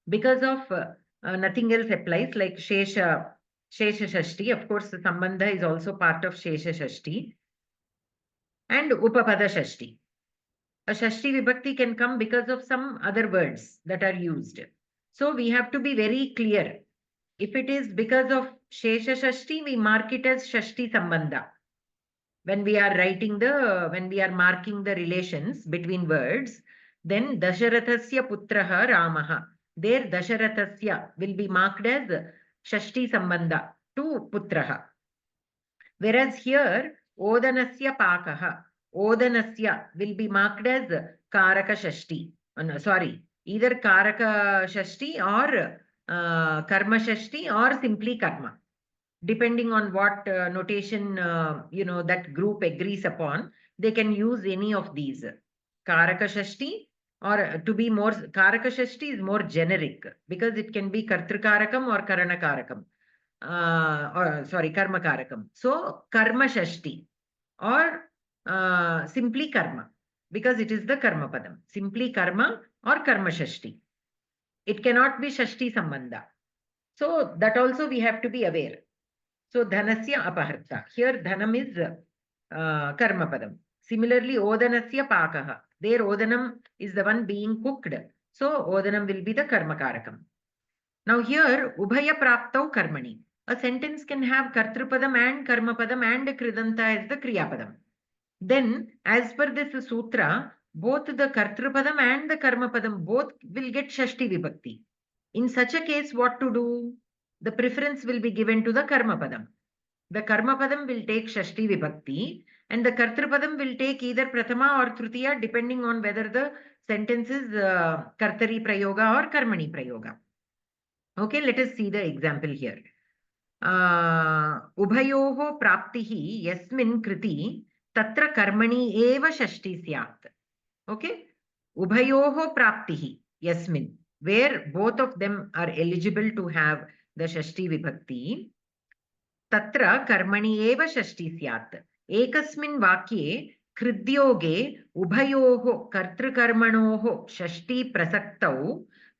because of nothing else applies, like shesha shashti. Of course, the sambandha is also part of shesha shashti. And upapada shashti. A shashti vibhakti can come because of some other words that are used. So we have to be very clear. If it is because of shesha shashti, we mark it as shashti sambandha. When we are marking the relations between words, then Dasharathasya putraha Ramaha. There Dasharathasya will be marked as shashti sambandha to putraha. Whereas here Odanasya pakaha, Odanasya will be marked as karaka shashti. No, sorry, either karaka shashti or karma shashti or simply karma. Depending on what notation that group agrees upon, they can use any of these. Karaka shashti, or to be more, karaka shashti is more generic because it can be kartrukarakam or karanakarakam. Karma karakam. So karma shashti or simply karma, because it is the karma padam. Simply karma or karma shashti. It cannot be shashti sambandha. So that also we have to be aware. So dhanasya apaharta. Here dhanam is karma padam. Similarly, odanasya pakaha. There odanam is the one being cooked. So odanam will be the karma karakam. Now here ubhaya praptau karmani. A sentence can have kartrupadam and karmapadam and kridanta as the kriyapadam. Then as per this sutra, both the kartrupadam and the karmapadam both will get shashti vibhakti. In such a case, what to do? the preference will be given to the karma padam. The karma padam will take shashti vibhakti and the kartru padam will take either prathama or tritiya depending on whether the sentence is kartari prayoga or karmani prayoga. Okay, let us see the example here. Ubhayoho praptihi yasmin kriti tatra karmani eva shashti syat. Okay, ubhayoho praptihi yasmin, where both of them are eligible to have the shashti vibhakti. Tatra karmani eva shashti syat. Ekasmin vakye kridyoge ubhayoho kartrukarmanoho shashti prasaktau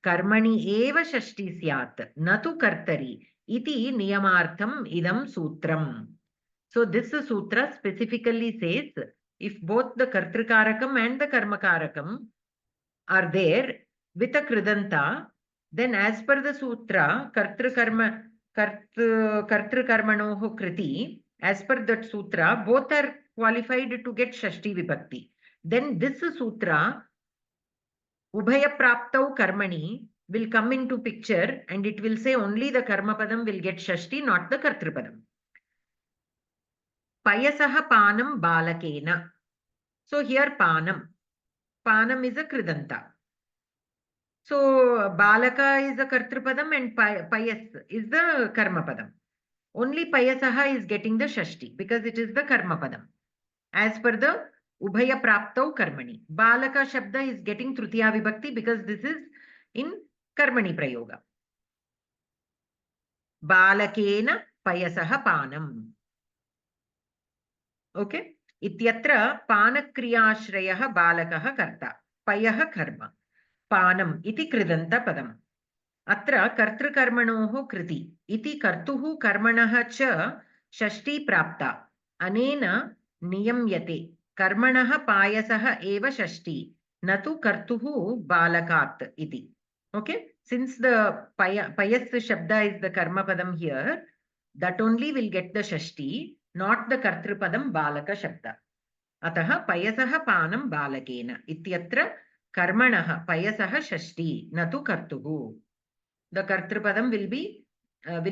karmani eva shashti syat natu kartari iti niyamartham idam sutram. So this sutra specifically says if both the kartrikarakam and the karmakarakam are there with a kridanta, then as per the sutra kartrukarmanoho kriti, as per that sutra both are qualified to get shashti vibhakti. Then this sutra ubhaya praptau karmani will come into picture and it will say only the karma padam will get shashti, not the kartru padam. Payasaha panam balakena. So here panam is a kridanta. So balaka is a kartru padam and payas is the karma padam. Only payasaha is getting the shashti because it is the karma padam. As per the ubhaya praptau karmani. Balaka shabda is getting tritiya vibhakti because this is in karmani prayoga. Balakena payasaha panam. Okay. Ityatra panakriyashrayah balakah karta. Payah karma. Panam iti kridanta padam. Atra kartrukarmanoho kriti iti kartuhu karmanah cha shashti prapta. Anena niyamyate. Karmanah payasah eva shashti. Natu kartuhu balakat iti. Okay. Since the payas shabda is the karma padam here, that only will get the shashti, not the kartru padam balaka shabda. Ataha payasaha panam balakena. Ityatra karmanah payasaha shashti natu kartuhu. The kartru padam will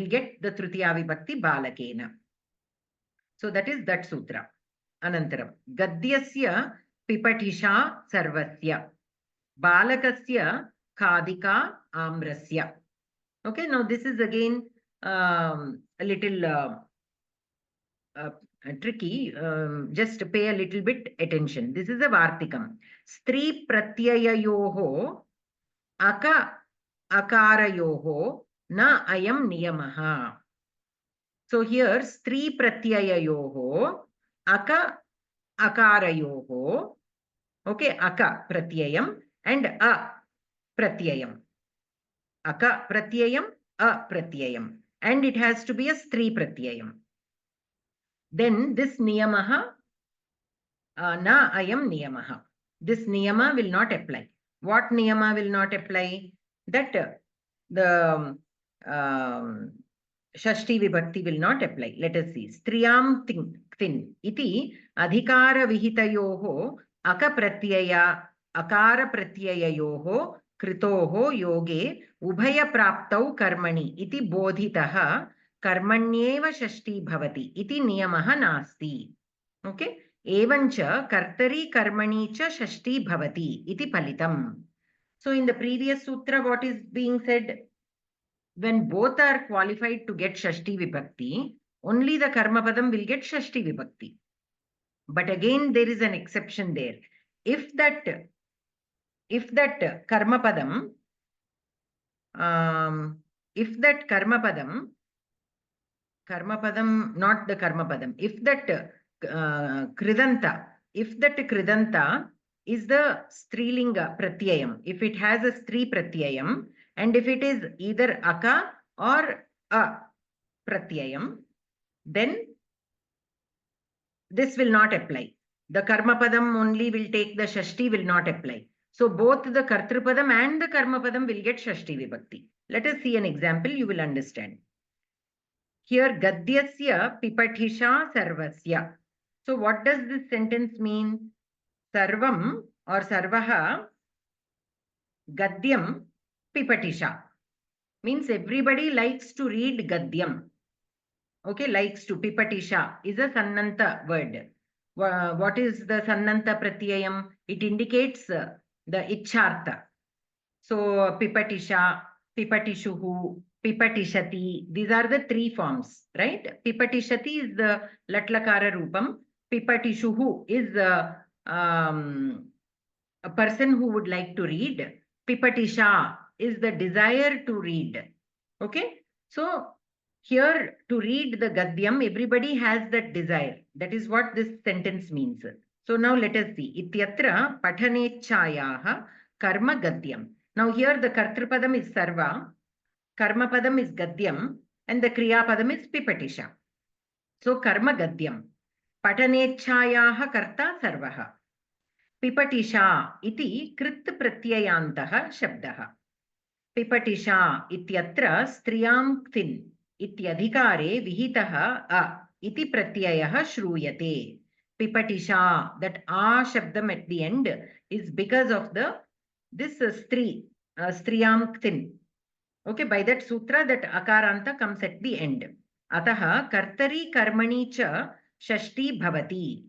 get the tritiya vibhakti balakena. So that is that sutra. Anantaram gadyasya pipatisha sarvasya balakasya khadika amrasya. Okay, now this is again a little tricky. Just pay a little bit attention. This is a vartikam. Stri pratyayayoho akarayoho na ayam niyamaha. So here stri pratyayayoho akarayoho. Okay, aka pratyayam and a pratyayam. Aka pratyayam, a pratyayam. And it has to be a stri pratyayam. Then this niyamaha, na ayam niyamaha. This niyama will not apply. What niyama will not apply? That the shashti vibhakti will not apply. Let us see. Striyam thin iti adhikara vihitayoho aka pratyaya akara pratyayayoho kritoho yoge ubhaya praptau karmani iti bodhitaha karmanyeva shashti bhavati iti niyamaha nasti. Okay. Evancha kartari karmani cha shashti bhavati iti palitam. So in the previous sutra, what is being said? When both are qualified to get shashti vibhakti, only the karma padam will get shashti vibhakti. But again, there is an exception there. If that karma padam, not the karma padam, if that kridanta is the strilinga pratyayam, if it has a stri pratyayam, and if it is either aka or a pratyayam, then this will not apply. The karma padam only will take the shashti, will not apply. So both the kartru padam and the karma padam will get shashti vibhakti. Let us see an example, you will understand. Here gadyasya pipatisha sarvasya. So what does this sentence mean? Sarvam or sarvaha gadyam pipatisha. means everybody likes to read Gadyam. Okay, likes to. Pipatisha is a Sannanta word. What is the Sannanta Pratyayam? It indicates the Ichartha. So Pipatisha, Pipatishuhu, Pipatishati, these are the three forms, right? Pipatishati is the Latlakara Rupam. Pipatishuhu is a person who would like to read. Pipatisha is the desire to read. Okay, so here to read the Gadyam, everybody has that desire. That is what this sentence means. So now let us see. Ityatra pathanechayaha karma Gadyam. Now here the Kartrupadam is Sarva, Karma Padam is Gadyam, and the Kriya Padam is Pipatisha. So Karma Gadyam. Patanechayaha Karta Sarvaha. Pipatisha iti Krit Pratyayantaha Shabdaha. Pipatisha ityatra striyam ktin ityadhikare vihitaha a iti pratyayaha shruyate. Pipatisha, that a shabdam at the end is because of this striyam ktin. Okay, by that sutra that akaranta comes at the end. Ataha kartari karmani cha shashTi bhavati.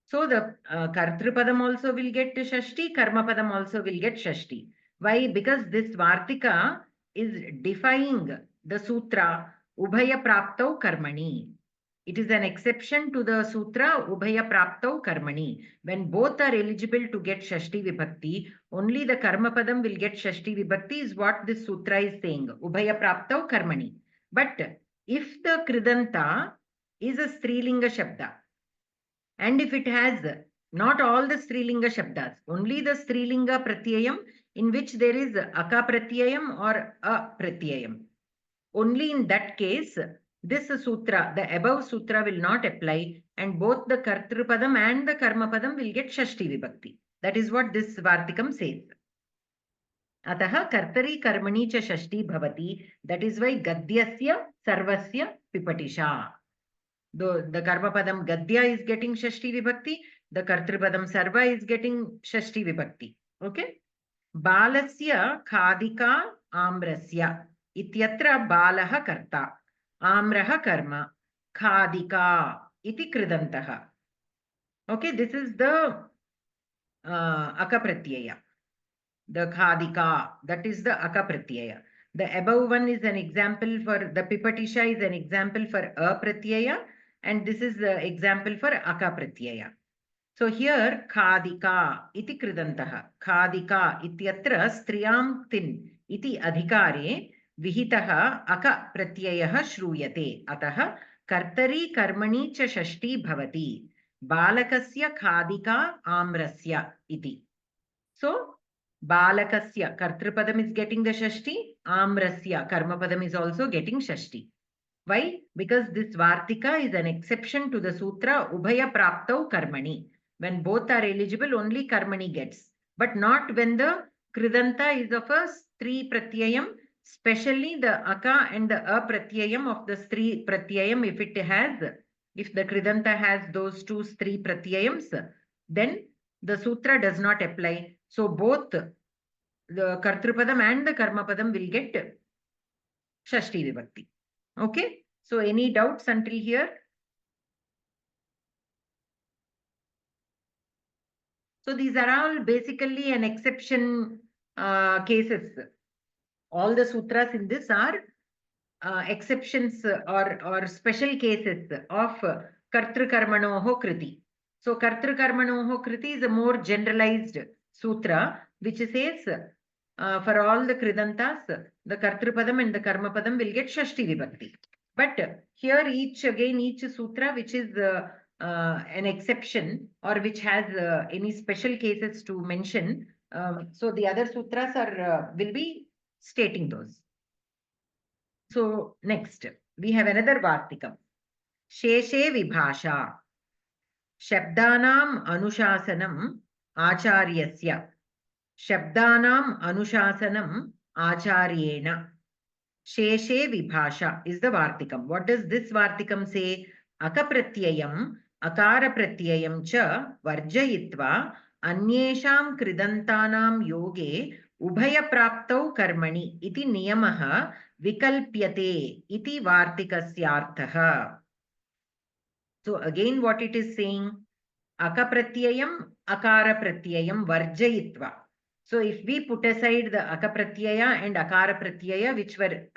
So the kartrupadam also will get shashTi, karmapadam also will get shashTi. Why? Because this Vartika is defying the sutra Ubhaya Praptau Karmani. It is an exception to the sutra Ubhaya Praptau Karmani. When both are eligible to get shashTi vibhakti, only the Karmapadam will get shashTi vibhakti is what this sutra is saying. Ubhaya Praptau Karmani. But if the Kridanta is a Strilinga Shabda, and if it has not all the Strilinga Shabdas, only the Strilinga Pratyayam in which there is Aka Pratyayam or A Pratyayam, only in that case, this sutra, the above sutra will not apply, and both the Kartrupadam and the Karmapadam will get shashTi vibhakti. That is what this Vartikam says. Ataha kartari karmani cha shashTi bhavati. That is why Gadyasya Sarvasya Pipatisha. The Karmapadam Gadya is getting shashTi vibhakti, the Kartrupadam Sarva is getting shashTi vibhakti. Okay? Balasya khadika amrasya. Ityatra balaha karta. Amraha karma. Khadika iti kridantaha. Okay, this is the Aka Pratyaya. The khadika, that is the Aka Pratyaya. The above one is an example for, the Pipatisha is an example for A Pratyaya, and this is the example for Aka Pratyaya. So here khadika iti kridantaha. Khadika ityatra striyam tin iti adhikare vihitaha aka pratyayaha shruyate. Ataha kartari karmani cha shashTi bhavati. Balakasya khadika amrasya iti. So Balakasya, Kartrupadam is getting the shashTi, Amrasya, Karmapadam is also getting shashTi. Why? Because this Vartika is an exception to the sutra Ubhaya Praptau Karmani. When both are eligible, only Karmani gets. But not when the Kridanta is of a Stri Pratyayam, especially the Aka and the A Pratyayam of the Stri Pratyayam, if the Kridanta has those two Stri Pratyayams, then the sutra does not apply. So both the Kartrupadam and the Karmapadam will get shashTi vibhakti. Okay? So any doubts until here? So these are all basically an exception cases. All the sutras in this are exceptions or special cases of Kartrukarmanoho Kriti. So Kartrukarmanoho Kriti is a more generalized sutra which says for all the Kridantas, the Kartrupadam and the Karmapadam will get shashTi vibhakti. But here each sutra which is an exception or which has any special cases to mention. So the other sutras are will be stating those. So next we have another Vartikam. Sheshe Vibhasha. Shabdanam Anushasanam Acharyasya. Shabdanam Anushasanam Acharyena. Sheshe Vibhasha is the Vartikam. What does this Vartikam say? Aka Pratyayam, Akara Pratyayam cha Varjayitva Anyesham Kridantanam Yoge उभयप्राप्तौ कर्मणि इति नियमः विकल्प्यते इति वार्तिकस्यार्थः. So again what it is saying, akapratyayam akarapratyayam varjayitva. So if we put aside the akapratyaya and akarapratyaya which were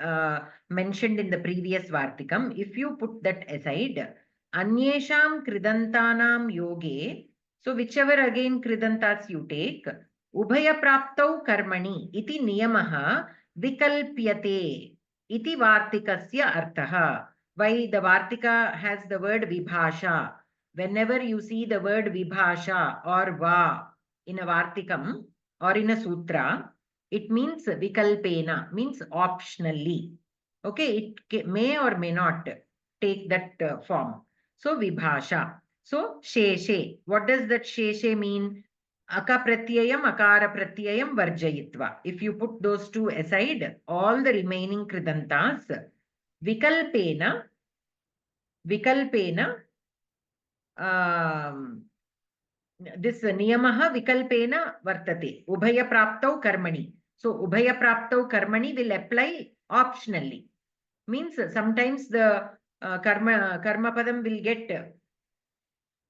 mentioned in the previous vartikam, if you put that aside, anyesham kridantanam yoge, so whichever again kridantas you take, ubhaya praptau karmani iti niyamaha vikalpyate iti vartikasya arthaha. Why the vartika has the word vibhasha. Whenever you see the word vibhasha or va in a vartikam or in a sutra, it means vikalpena, means optionally. Okay, it may or may not take that form. So vibhasha. So sheshe. What does that sheshe mean? Aka pratyayam, akara pratyayam varjayitva. If you put those two aside, all the remaining kridantas, vikalpena this niyamaha vikalpena vartate ubhaya praptau karmani. So ubhaya praptau karmani will apply optionally. Means sometimes the karma padam will get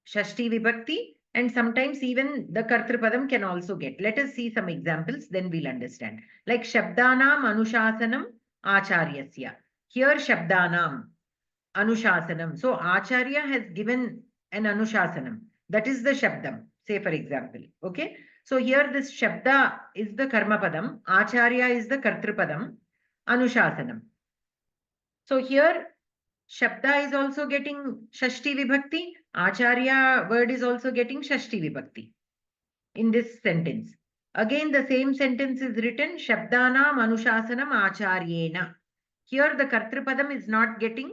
shashti vibakti and sometimes even the kartru padam can also get. Let us see some examples, then we'll understand. Like shabdanam anushasanam acharyasya. Here shabdanam anushasanam. So Acharya has given an anushasanam. That is the shabdam, say for example. Okay. So here this shabda is the karma padam. Acharya is the kartru padam. Anushasanam. So here shabda is also getting shashti vibhakti. Acharya word is also getting shashti vibhakti in this sentence. Again the same sentence is written shabdanam anushasanam acharyena. Here the kartru padam is not getting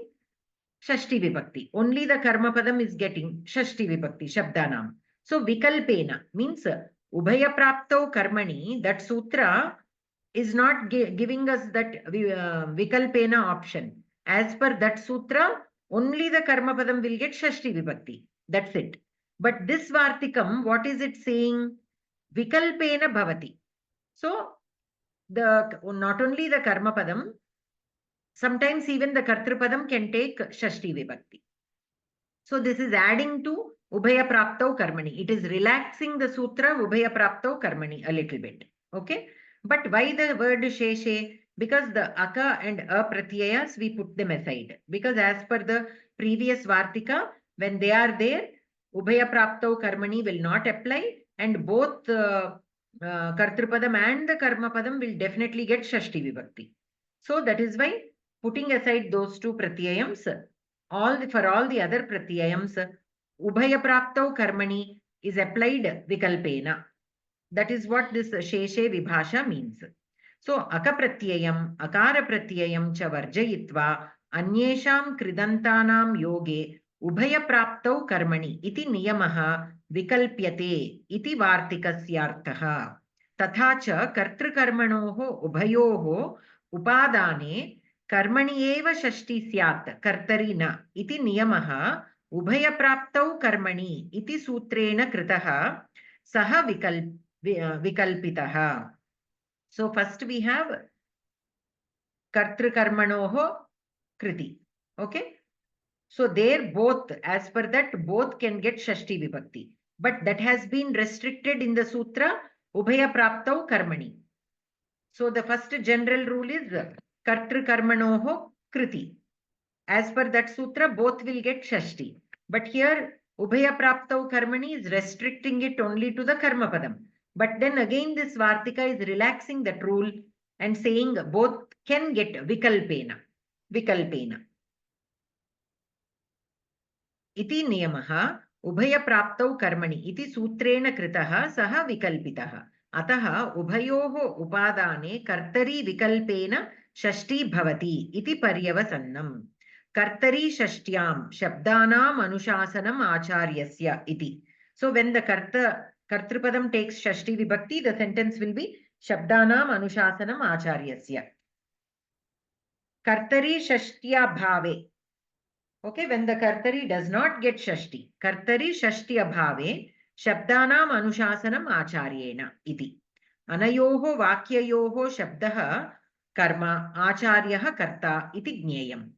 shashti vibhakti. Only the karma padam is getting shashti vibhakti, shabdanam. So vikalpena means ubhaya praptau karmani, that sutra is not giving us that vikalpena option. As per that sutra, only the karma padam will get shashti vibhakti. That's it. But this vartikam, what is it saying? Vikalpena bhavati. So not only the karma padam, sometimes even the kartrupadam can take shashti vibhakti. So this is adding to ubhaya praptau karmani. It is relaxing the sutra ubhaya praptau karmani a little bit. Okay. But why the word sheshe? Because the aka and a pratyayas, we put them aside. Because as per the previous vartika, when they are there, ubhaya praptau karmani will not apply and both kartrupadam and the karma padam will definitely get shashti vibhakti. So that is why putting aside those two pratyayams, for all the other pratyayams, ubhaya praptau karmani is applied vikalpena. That is what this sheshe vibhasha means. So aka pratyayam, akara pratyayam cha varjayitva anyesham kridantanam yoge ubhaya praptau karmani iti niyamaha vikalpyate iti vartikasyarthaha. Tatha cha kartrukarmanoho ubhayoho upadane कर्मणि एव षष्ठी स्यात् कर्तरि न इति नियमः उभयप्राप्तौ कर्मणि इति सूत्रेण कृतः सः विकल्पितः. So first we have कर्तृकर्मणोः kriti. Okay. So there both, as per that, both can get shashti vibhakti. But that has been restricted in the sutra ubhaya praptau karmani. So the first general rule is kartrukarmanoho kriti. As per that sutra, both will get shashti. But here, ubhaya praptau karmani is restricting it only to the karma padam. But then again, this vartika is relaxing that rule and saying both can get vikalpena. Vikalpena. Iti niyamaha ubhaya praptau karmani iti sutrena kritaha saha vikalpitaha. Ataha ubhayoho upadane kartari vikalpena shashti bhavati iti paryavasannam. Kartari shashtyam shabdanam anushasanam acharyasya iti. So when the kartrupadam takes shashti vibhakti, the sentence will be shabdanam anushasanam acharyasya. Kartari shashtya bhave. Okay, when the kartari does not get shashti, kartari shashtya bhave shabdanam anushasanam acharyena iti. Anayoho vakyayoho shabdah karma acharyah karta iti jneyam.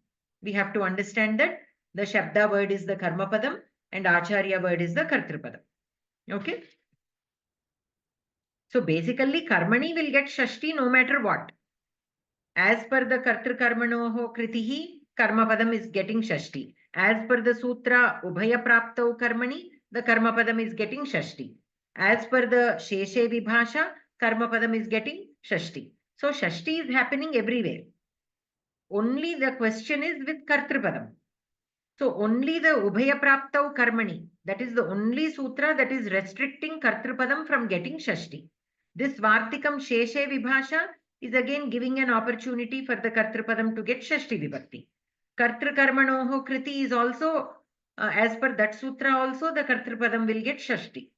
We have to understand that the shabda word is the karma padam and acharya word is the kartru padam. Okay. So basically karmani will get shashti no matter what. As per the kartru karmanoho kritihi, karma padam is getting shashti. As per the sutra ubhaya praptau karmani, the karma padam is getting shashti. As per the sheshe vibhasha, karma padam is getting shashti. So shashti is happening everywhere. Only the question is with kartru padam. So only the ubhaya praptau karmani, that is the only sutra that is restricting kartru padam from getting shashti. This vartikam sheshe vibhasha is again giving an opportunity for the kartru padam to get shashti vibhakti. Kartru karmanoho kriti is also, as per that sutra also, the kartru padam will get shashti.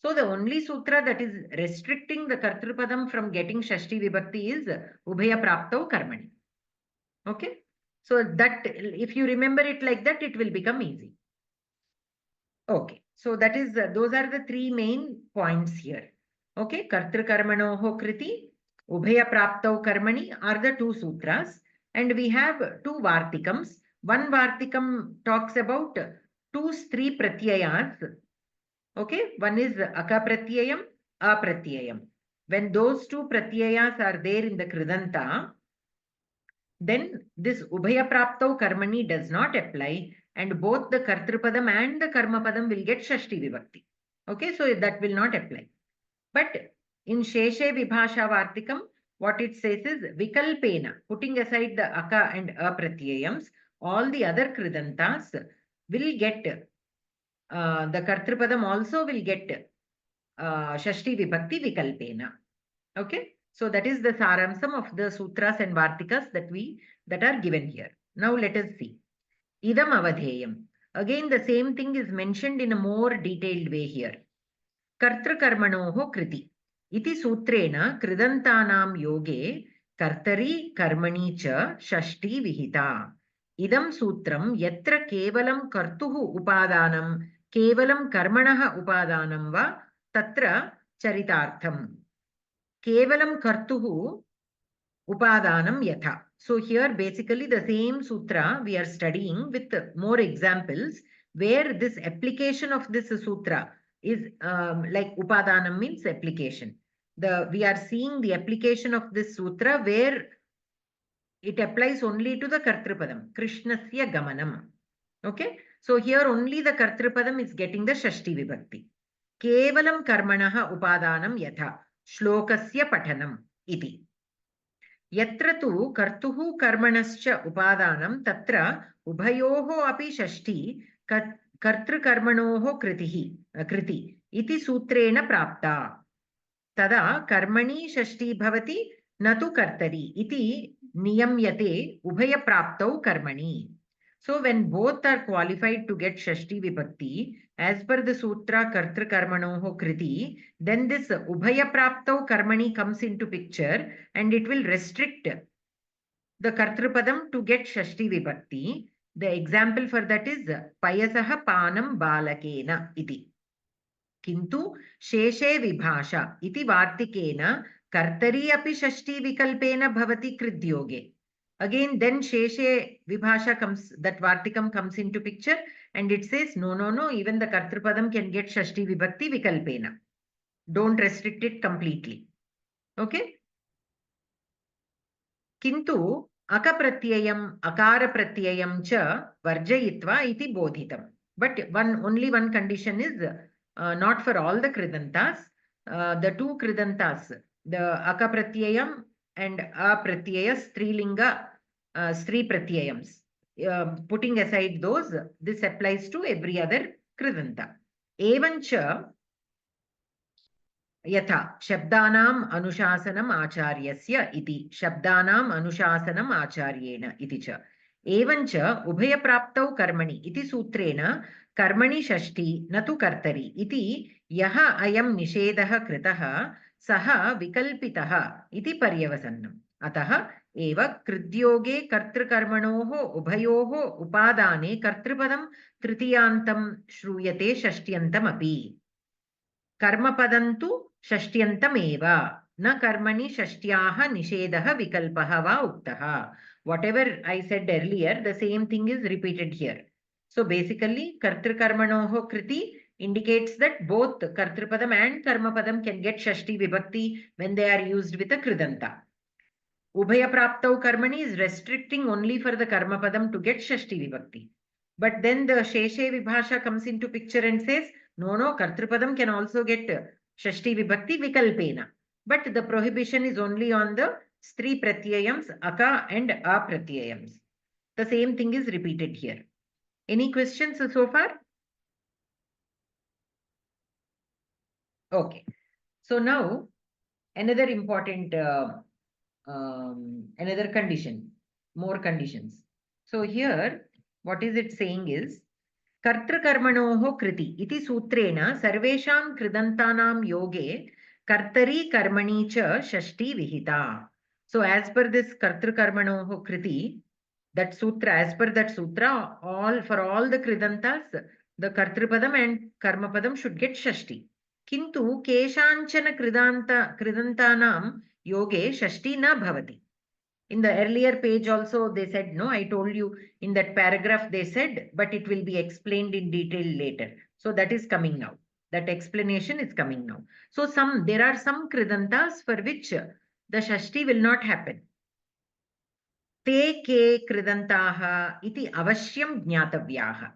So the only sutra that is restricting the kartru padam from getting shashti vibhakti is ubhaya praptau karmani. Okay. So that if you remember it like that, it will become easy. Okay. So that is, those are the three main points here. Okay. Kartru karmanoho kriti, ubhaya praptau karmani are the two sutras. And we have two vartikams. One vartikam talks about two stri pratyayas. Okay. One is aka pratyayam, a pratyayam. When those two pratyayas are there in the kridanta, then this ubhaya praptau karmani does not apply, and both the kartrupadam and the karmapadam will get shashti vibhakti. Okay, so that will not apply. But in sheshe vibhasha vartikam, what it says is vikalpena, putting aside the aka and a pratyayams, all the other kridantas will get, the kartrupadam also will get shashti vibhakti vikalpena. Okay. So that is the saramsam of the sutras and vartikas that are given here. Now let us see. Idam avadheyam. Again, the same thing is mentioned in a more detailed way here. Kartru karmanoho kriti. Iti sutrena kridantanam yoge kartari karmani cha shashti vihita. Idam sutram yatra kevalam kartuhu upadanam kevalam karmanaha upadanam va tatra charitartham. Kevalam kartuhu upadanam yatha. So here basically the same sutra we are studying with more examples where this application of this sutra is like upadanam means application. We are seeing the application of this sutra where it applies only to the kartrupadam, krishnasya gamanam. Okay. So here only the kartrupadam is getting the shashti vibhakti. Kevalam karmanaha upadanam yatha. Shlokasya patanam iti. Yatra tu kartuhu karmanascha upadanam tatra ubhayoho api shashti kartru karmanoho kriti iti sutrena prapta. Tada karmani shashti bhavati natu kartari iti niyamyate ubhaya praptau karmani. So when both are qualified to get shashti vibhakti, as per the sutra kartru karmanoho kriti, then this ubhaya praptau karmani comes into picture and it will restrict the kartrupadam to get shashti vibhakti. The example for that is payasaha panam balakena iti. Kintu sheshe vibhasha iti vartikena kartari api shashti vikalpena bhavati kridyoge. Again, then sheshe vibhasha comes, that vartikam comes into picture and it says, no, even the kartrupadam can get shashti vibhakti vikalpena. Don't restrict it completely. Okay. Kintu aka pratyayam, akara pratyayam cha varjayitva iti bodhitam. But only one condition is not for all the kridantas. The two kridantas, the aka pratyayam and a pratyaya strilinga stri pratyayams. Putting aside those, this applies to every other kridanta. Evancha yatha shabdanam anushasanam acharyasya iti shabdanam anushasanam acharyena iti cha. Evancha ubhaya praptau karmani iti sutrena karmani shashti natu kartari iti yaha ayam nishedaha kritaha saha vikalpitaha iti paryavasannam. Ataha eva kridyoge kartrukarmanoho ubhayoho upadane kartrupadam tritiyantam shruyate shashtiyantam api. Karmapadantu shashtiyantam eva. na karmani shashtyaha nishedaha vikalpaha va uktaha. Whatever I said earlier, the same thing is repeated here. So basically, kartrukarmanoho kriti indicates that both kartrupadam and karmapadam can get shashti vibhakti when they are used with a kridanta. Ubhaya praptau karmani is restricting only for the karmapadam to get shashti vibhakti. But then the sheshe vibhasha comes into picture and says, no, kartrupadam can also get shashti vibhakti vikalpena. But the prohibition is only on the stri pratyayams, aka and a pratyayams. The same thing is repeated here. Any questions so far? Okay. So now another important another condition, more conditions. So here, what is it saying is, कर्तृकर्मणोः कृति इति सूत्रेण सर्वेषां कृदन्तानां योगे कर्तरि कर्मणि च षष्ठी विहिता. So as per this कर्तृकर्मणोः Kriti, that sutra, as per that sutra, for all the kridantas, the kartrupadam and karmapadam should get shashti. Kintu keshanchana kridantanam yoge shashti na bhavati. In the earlier page also they said, no, I told you in that paragraph they said, but it will be explained in detail later. So that is coming now. That explanation is coming now. So there are some kridantas for which the shashti will not happen. Te ke kridantaha iti avashyam jnatavyaha.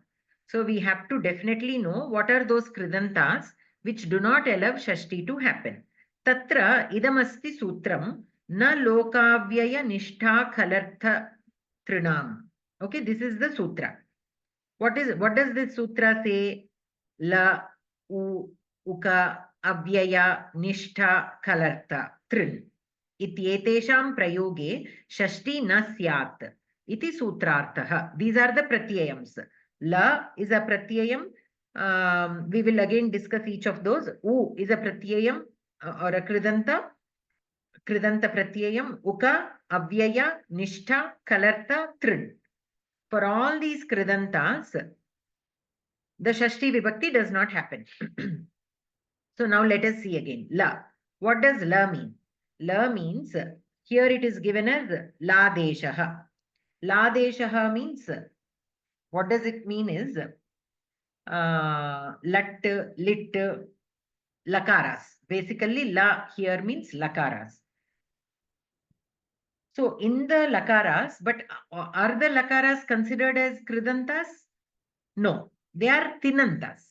So we have to definitely know what are those kridantas which do not allow shashti to happen. Tatra idamasti sutram na lokavyaya nishtha khalartha trinam. Okay, this is the sutra. What does this sutra say? La, u, uka, avyaya, nishtha, khalartha, trin. Ityetesham prayoge shashti na syat. Iti sutrarthaha. These are the pratyayams. La is a pratyayam. We will again discuss each of those. U is a pratyayam or a kridanta. Kridanta pratyayam. Uka, avyaya, nishtha, khalartha, trin. For all these kridantas, the shashti vibhakti does not happen. So now let us see again. La. What does la mean? La means, here it is given as la deshaha. La deshaha means, what does it mean is, lat, lit, lakaras. Basically, la here means lakaras. So in the lakaras, but are the lakaras considered as kridantas? No, they are tinantas,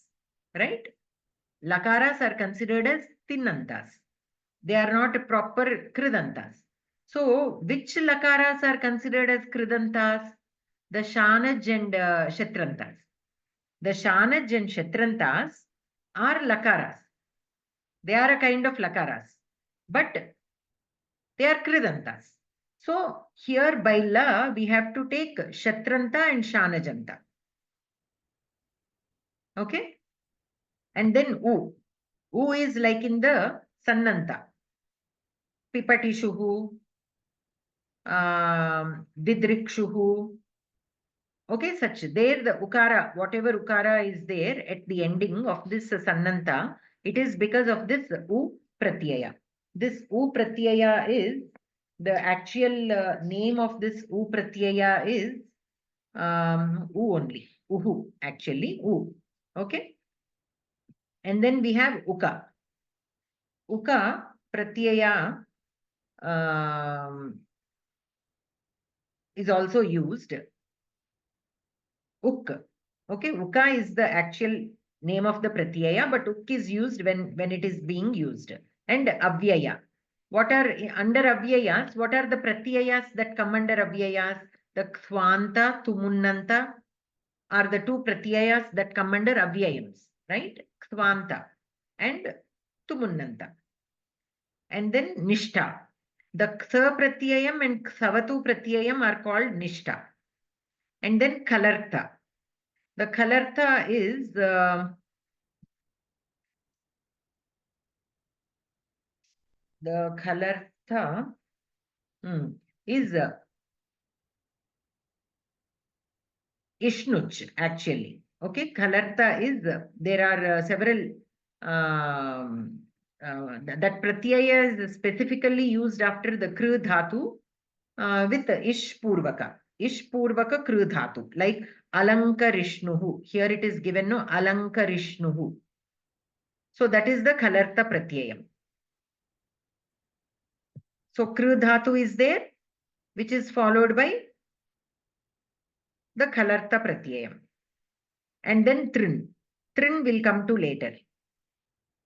right? Lakaras are considered as tinantas. They are not proper kridantas. So, which lakaras are considered as kridantas? The shanaj and shatrantas. The shanaj and shatrantas are lakaras. They are a kind of lakaras, but they are kridantas. So, here by la, we have to take shatranta and shanajanta. Okay? And then u. U is like in the sannanta. Pipatishuhu, didrikshuhu. Okay, such. There the ukara, whatever ukara is there at the ending of this sannanta, it is because of this u pratyaya. This u pratyaya is, the actual name of this u pratyaya is u only. Uhu, actually, u. Okay. And then we have uka. Uka pratyaya is also used. Uk. Okay, uka is the actual name of the pratyaya, but uk is used when it is being used. And avyaya. What are under avyayas? What are the pratyayas that come under avyayas? The kthvanta, tumunnanta are the two pratyayas that come under avyayams, right? Kthvanta and tumunnanta. And then nishtha. The ktha pratyayam and kthavatu pratyayam are called nishtha. And then kalartha. The kalartha is the kalartha is ishnuch actually. Okay, kalartha is there are several that pratyaya is specifically used after the kru dhatu with ish purvaka. Ish purvaka kru dhatu, like alankarishnuhu. Here it is given, no, alankarishnuhu. So that is the kalarta pratyayam. So kru dhatu is there, which is followed by the kalarta pratyayam. And then trin. Trin will come to later.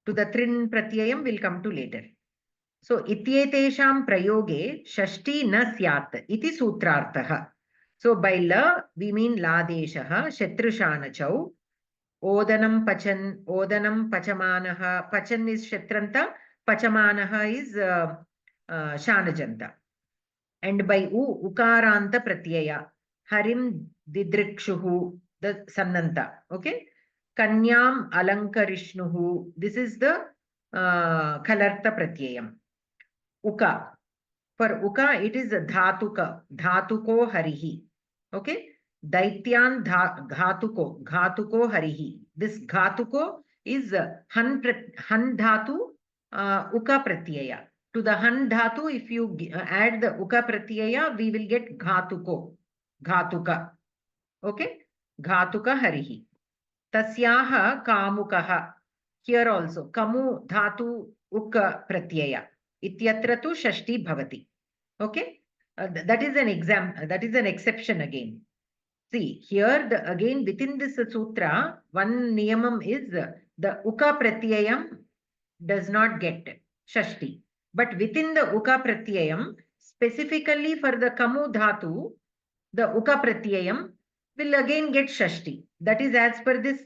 To the trin pratyayam will come to later. So ityetesham prayoge shashti na syat iti sutrarthaha. So by la we mean ladeshaha shatrushanachau. Odanam pachamanaha. Pachan is shatranta, pachamanaha is shanajanta. And by ukaranta pratyaya. Harim didrikshuhu, the sannanta. Okay. Kanyam alankarishnuhu. This is the kalarta pratyayam. Uka. For uka, it is dhatuka. Dhatuko harihi. Okay. Daityan ghatuko. Ghatuko harihi. This ghatuko is han dhatu uka pratyaya. To the han dhatu, if you add the uka pratyaya, we will get ghatuko. Ghatuka. Okay. Ghatuka harihi. Tasyaha kamukaha. Here also. Kamu dhatu uka pratyaya. Ityatra tu shashti bhavati. Okay. That is an that is an exception again. See, here again within this sutra, one niyamam is the uka pratyayam does not get shashti. But within the uka pratyayam, specifically for the kamu dhatu, the uka pratyayam will again get shashti. That is as per this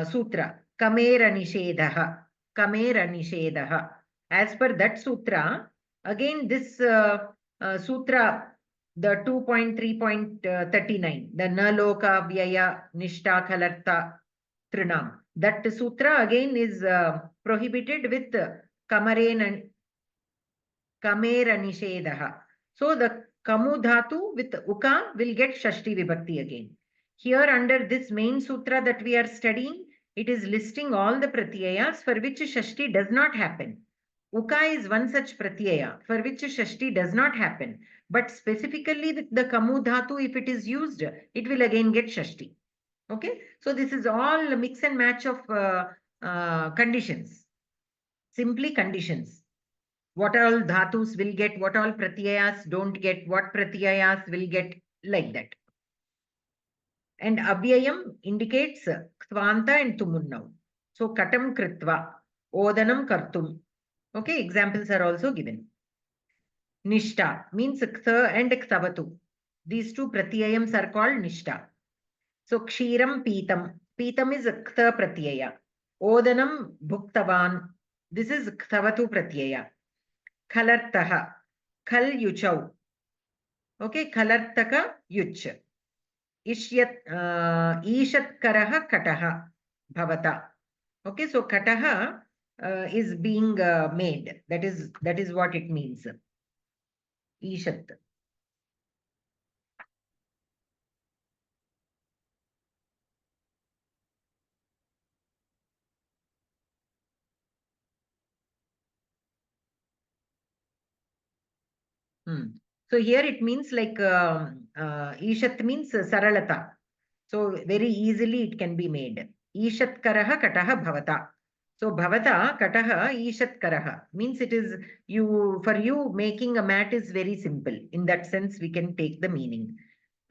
sutra. Kamera nishedha. Kamera nishedha. As per that sutra, again this sutra, the 2.3.39, the naloka vyaya nishta kalarta trinam. That sutra again is prohibited with kamera nishedha. So the kamu dhatu with uka will get shashti vibhakti again. Here under this main sutra that we are studying, it is listing all the pratyayas for which shashti does not happen. Uka is one such pratyaya for which shashti does not happen. But specifically with the kamu dhatu, if it is used, it will again get shashti. Okay. So this is all a mix and match of conditions. Simply conditions. What all dhatus will get, what all pratyayas don't get, what pratyayas will get, like that. And avyayam indicates kvanta and tumunnau. So katam kritva, odanam kartum. Okay, examples are also given. Nishta means ktha and ktavatu. These two pratyayams are called nishta. So kshiram pitam. Pitam is ktha pratyaya. Odanam bhuktavan. This is ktavatu pratyaya. Khalartaha. Khal yuchau. Okay, khalartaka yuch. Ishyat ishatkaraha kataha bhavata. Okay, so kataha is being made. That is what it means. Ishat. So here it means like Ishat means saralata. So very easily it can be made. Ishat karaha kataha bhavata. So bhavata kataha ishat karaha means it is for you making a mat is very simple. In that sense we can take the meaning.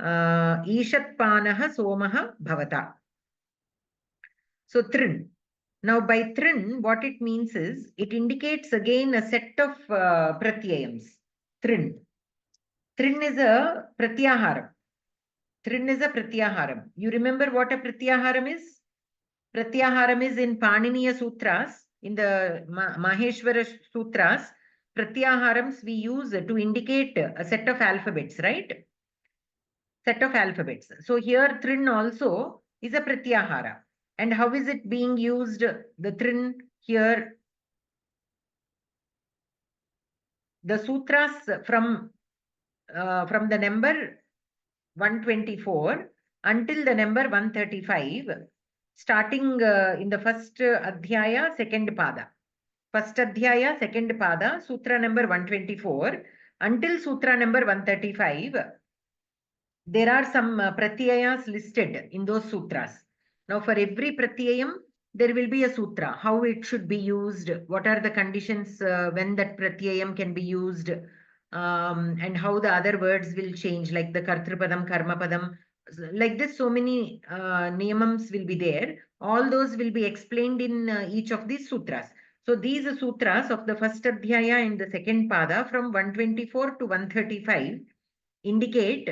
Ishat panaha somaha bhavata. So trin. Now by trin, what it means is it indicates again a set of pratyayams. Trin. Trin is a pratyaharam. Trin is a pratyaharam. You remember what a pratyaharam is? Pratyaharam is in Paniniya Sutras, in the Maheshwara Sutras. Pratyaharams we use to indicate a set of alphabets, right? Set of alphabets. So here Trin also is a pratyahara. And how is it being used? The Trin here. The sutras from the number 124 until the number 135, starting in the first adhyaya, second pada. first adhyaya, second pada, sutra number 124 until sutra number 135. There are some pratyayas listed in those sutras. Now, for every pratyayam, there will be a sutra, how it should be used, what are the conditions when that pratyayam can be used, and how the other words will change, like the kartrupadam, karmapadam. Like this, so many niyamams will be there. All those will be explained in each of these sutras. So these sutras of the first adhyaya and the second pada from 124 to 135 indicate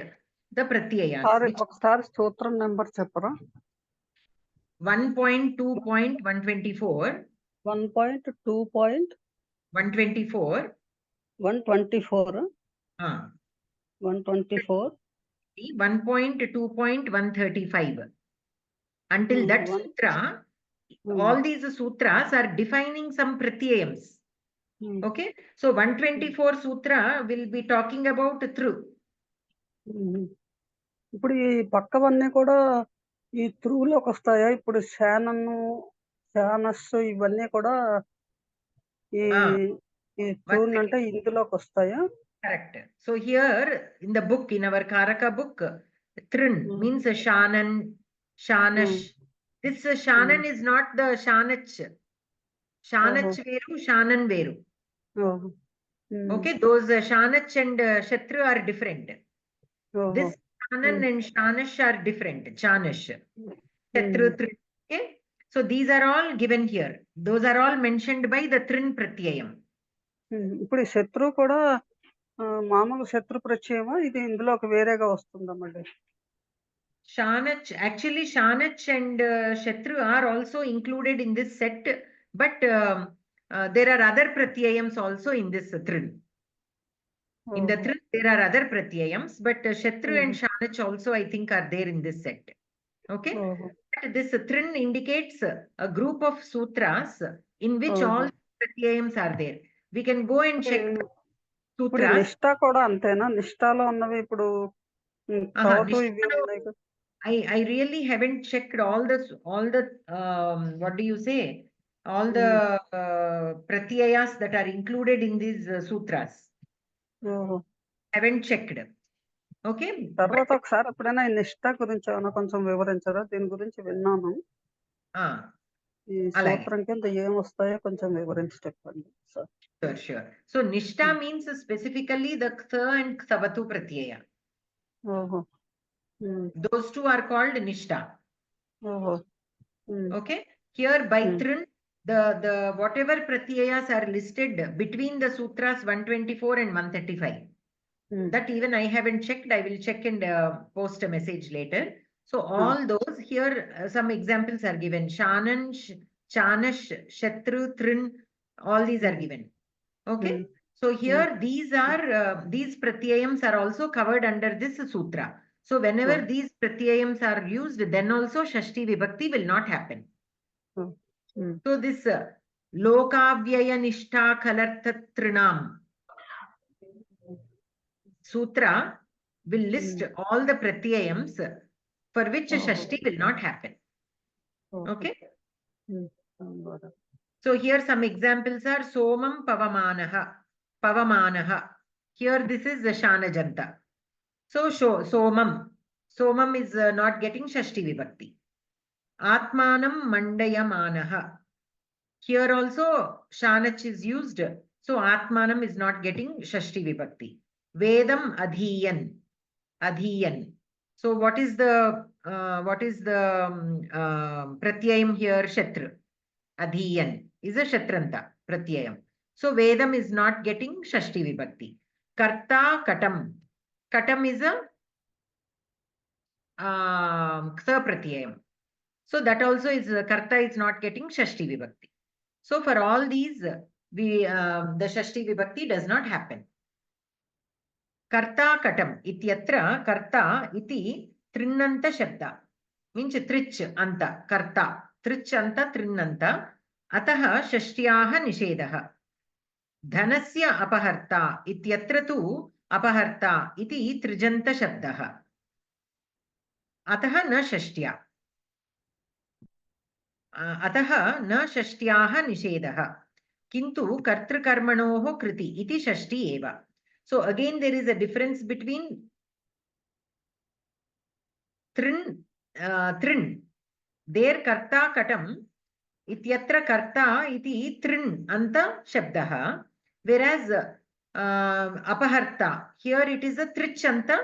the pratyayas, which ఒకసారి స్తోత్రం number చెప్పరా? 1.2.124 1.2.124 124 1.2.135 until that sutra. All these sutras are defining some pratyayams. Okay, so 124 sutra will be talking about through. ఇప్పుడు ఈ పక్కవన్నీ కూడా ఈ త్రూలోకి వస్తాయా? ఇప్పుడు శానను, శానస్ ఇవన్నీ కూడా ఈ త్రూ అంటే ఇందులోకి వస్తాయా? Correct. So here in the book, in our Karaka book, Trin means a Shanan, Shanash. This Shanan is not the Shanach. Shanach veru, Shanan veru. Okay, those Shanach and Shatru are different. This Shanan and Shanash are different. Shanash, Shatru, Trin. Okay, so these are all given here. Those are all mentioned by the Trin Pratyayam. ఇప్పుడు ఈ శత్రు కూడా మామూలు శత్రు ప్రత్యయమా? ఇది ఇందులోకి వేరేగా వస్తుందా మళ్ళీ? Shanach, actually Shanach and Shatru are also included in this set, but there are other pratyayams also in this Trin. In the Trin, there are other pratyayams, but Shatru and Shanach also, I think, are there in this set. Okay, but this Trin indicates a group of sutras in which all pratyayams are there. We can go and check ఇప్పుడు sutras. నిష్ఠ కూడా అంతేనా? నిష్ఠలో ఉన్నవి ఇప్పుడు కవటు ఇవి ఉన్నాయి కదా. I really haven't checked all the what do you say, all the pratyayas that are included in these sutras. Haven't checked. Okay, తర్వాత ఒకసారి ఎప్పుడైనా ఈ నిష్ఠ గురించి ఏమైనా కొంచెం వివరించరా? దీని గురించి విన్నాను. ఈ సూత్రం కింద ఏం వస్తాయో కొంచెం వివరించి చెప్పండి. Sure. So nishtha means specifically the ktha and ktavatu pratyaya. Those two are called nishtha. Okay, here by Trin, the whatever pratyayas are listed between the sutras 124 and 135. That even I haven't checked. I will check and post a message later. So all those here, some examples are given. Shanan, Shanash, Shatru, Trin, all these are given. Okay, so here these pratyayams are also covered under this sutra. So whenever these pratyayams are used, then also shashTi vibakti will not happen. So this lokavyaya nishtha kalarthatrinam sutra will list all the pratyayams for which shashTi will not happen. Okay. So here some examples are somam pavamanaha. Here this is the shanajanta. So somam is not getting shashTi vibakti. Atmanam mandayamanaha. Here also shanach is used. So atmanam is not getting shashTi vibakti. Vedam adhiyan. So what is the pratyayam here? Shatru. Adhiyan is a shatranta pratyayam. So Vedam is not getting shashTi vibakti. Karta katam. Katam is a ktha pratyayam. So that also is karta is not getting shashTi vibakti. So for all these, the shashTi vibakti does not happen. Karta katam ityatra karta iti trinnanta shabda means trich anta karta trich anta trinnanta ataha shashtyaha nishedaha dhanasya apaharta ityatra tu apaharta iti trijanta shabdaha ataha na shashtya ataha na shashtyaha nishedaha. Kintu kartrikarmanoho kriti iti shashti eva. So again there is a difference between trin, trin. There karta katam ityatra karta iti trin anta shabdaha, whereas apaharta, here it is a trichanta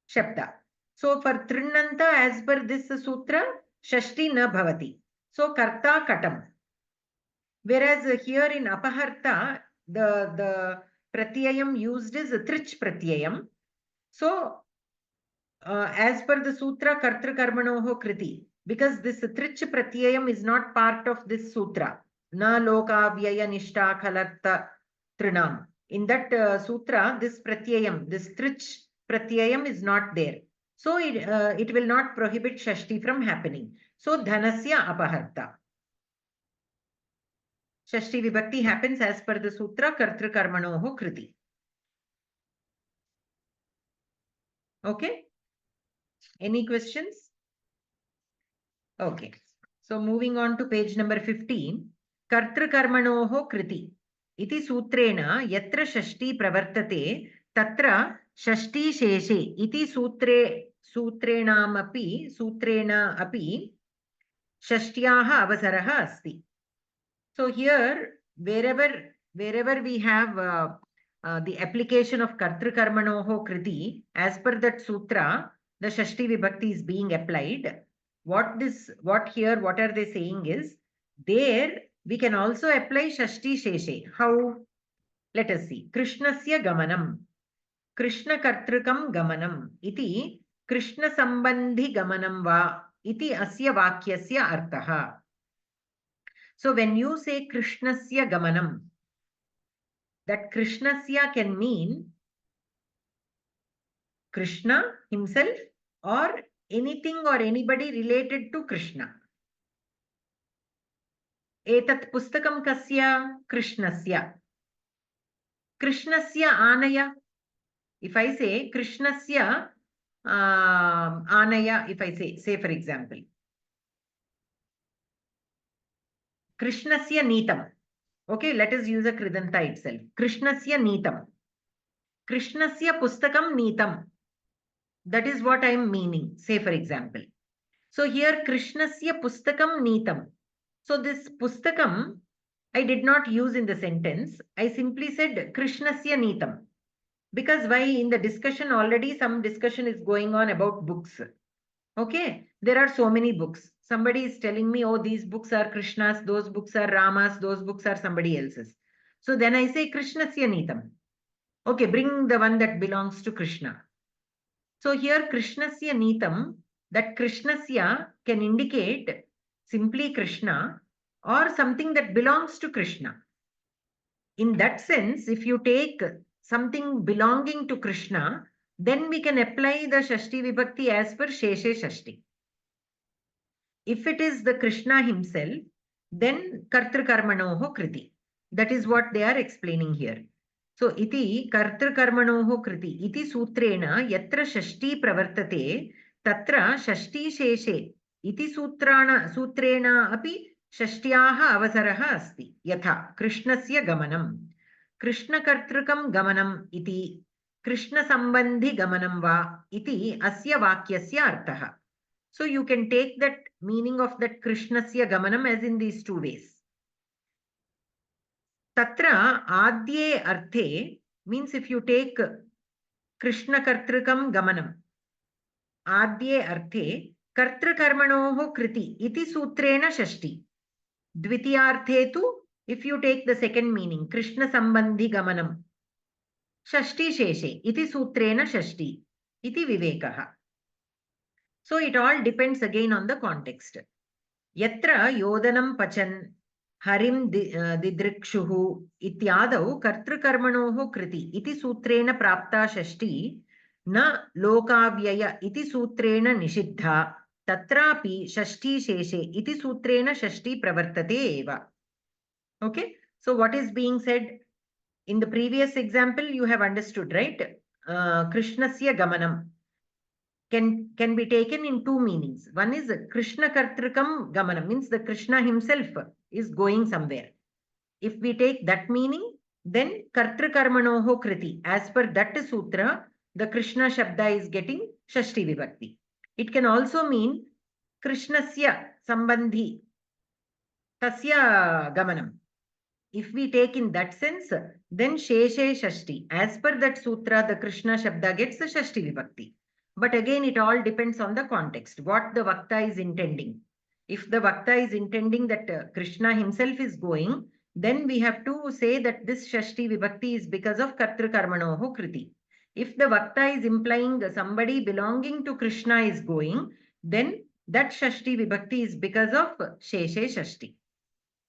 shabda. So for trinanta, as per this sutra, shashti na bhavati. So karta katam. Whereas here in apaharta, the pratyayam used is trich pratyayam. So as per the sutra, kartrikarmanoho kriti, because this trich pratyayam is not part of this sutra. Na loka vyaya nishta khalarta trinam. In that sutra, this pratyayam, this trich pratyayam is not there. So it will not prohibit shashti from happening. So dhanasya apaharta. Shashti vibhakti happens as per the sutra kartrikarmanoho kriti. Okay? Any questions? Okay. So moving on to page number 15. Kartrikarmanoho kriti. Iti sutrena yatra shashti pravartate tatra shashti sheshe. Iti sutrena api shashtyaha avasaraha asti. So here, wherever we have the application of kartrikarmanoho kriti, as per that sutra, the shashti vibhakti is being applied. What are they saying is, there we can also apply shashti sheshe. How? Let us see. Krishnasya gamanam. Krishna kartrikam gamanam. Iti Krishna sambandhi gamanam va. Iti asya vakyasya artaha. So when you say Krishnasya gamanam, that Krishnasya can mean Krishna himself or anything or anybody related to Krishna. Etat pustakam kasya? Krishnasya. Krishnasya anaya. If I say Krishnasya anaya, if I say for example, Krishnasya nitam. Okay, let us use a Kridanta itself. Krishnasya nitam. Krishnasya pustakam nitam. That is what I am meaning. Say for example. So here Krishnasya pustakam nitam. So this pustakam I did not use in the sentence. I simply said Krishnasya nitam. Because why? In the discussion already some discussion is going on about books. Okay, there are so many books. Somebody is telling me, oh, these books are Krishna's, those books are Rama's, those books are somebody else's. So then I say Krishnasya nitam. Okay, bring the one that belongs to Krishna. So here Krishnasya nitam, that Krishnasya can indicate simply Krishna or something that belongs to Krishna. In that sense, if you take something belonging to Krishna, then we can apply the shashti vibhakti as per sheshe shashti. If it is the Krishna himself, then kartrikarmanoho kriti. That is what they are explaining here. So iti kartrikarmanoho kriti iti sutrena yatra shashti pravartate tatra shashti sheshe iti sutrena api shashtyaha avasaraha asti. Yatha krishnasya gamanam. Krishna kartrikam gamanam iti Krishna sambandhi gamanam va iti asya vakyasya artaha. So you can take that meaning of that Krishnasya gamanam as in these two ways. Tatra adye arthe means if you take Krishna kartrikam gamanam, adye arthe kartrikarmanoho kriti iti sutrena shashti. Dvitiyarthe tu, if you take the second meaning, Krishna sambandhi gamanam, shashti sheshe iti sutrena shashti iti vivekaha. So it all depends again on the context. Yatra yodanam pachan harim didrikshuhu ityadau kartrikarmanoho kriti iti sutrena prapta shashti na lokavyaya iti sutrena nishiddha tatrapi shashti sheshe iti sutrena shashti pravartate eva. Okay, so what is being said in the previous example you have understood, right? Krishnasya gamanam can be taken in two meanings. One is Krishna kartrikam gamanam, means the Krishna himself is going somewhere. If we take that meaning, then kartrukarmanoho kriti. As per that sutra, the Krishna Shabda is getting shashti vibhakti. It can also mean Krishnasya sambandhi tasya gamanam. If we take in that sense, then sheshe shashti. As per that sutra, the Krishna Shabda gets the shashti vibhakti. But again, it all depends on the context, what the Vakta is intending. If the Vakta is intending that Krishna himself is going, then we have to say that this shashti vibhakti is because of kartrukarmanoho kriti. If the Vakta is implying somebody belonging to Krishna is going, then that shashti vibhakti is because of sheshe shashti.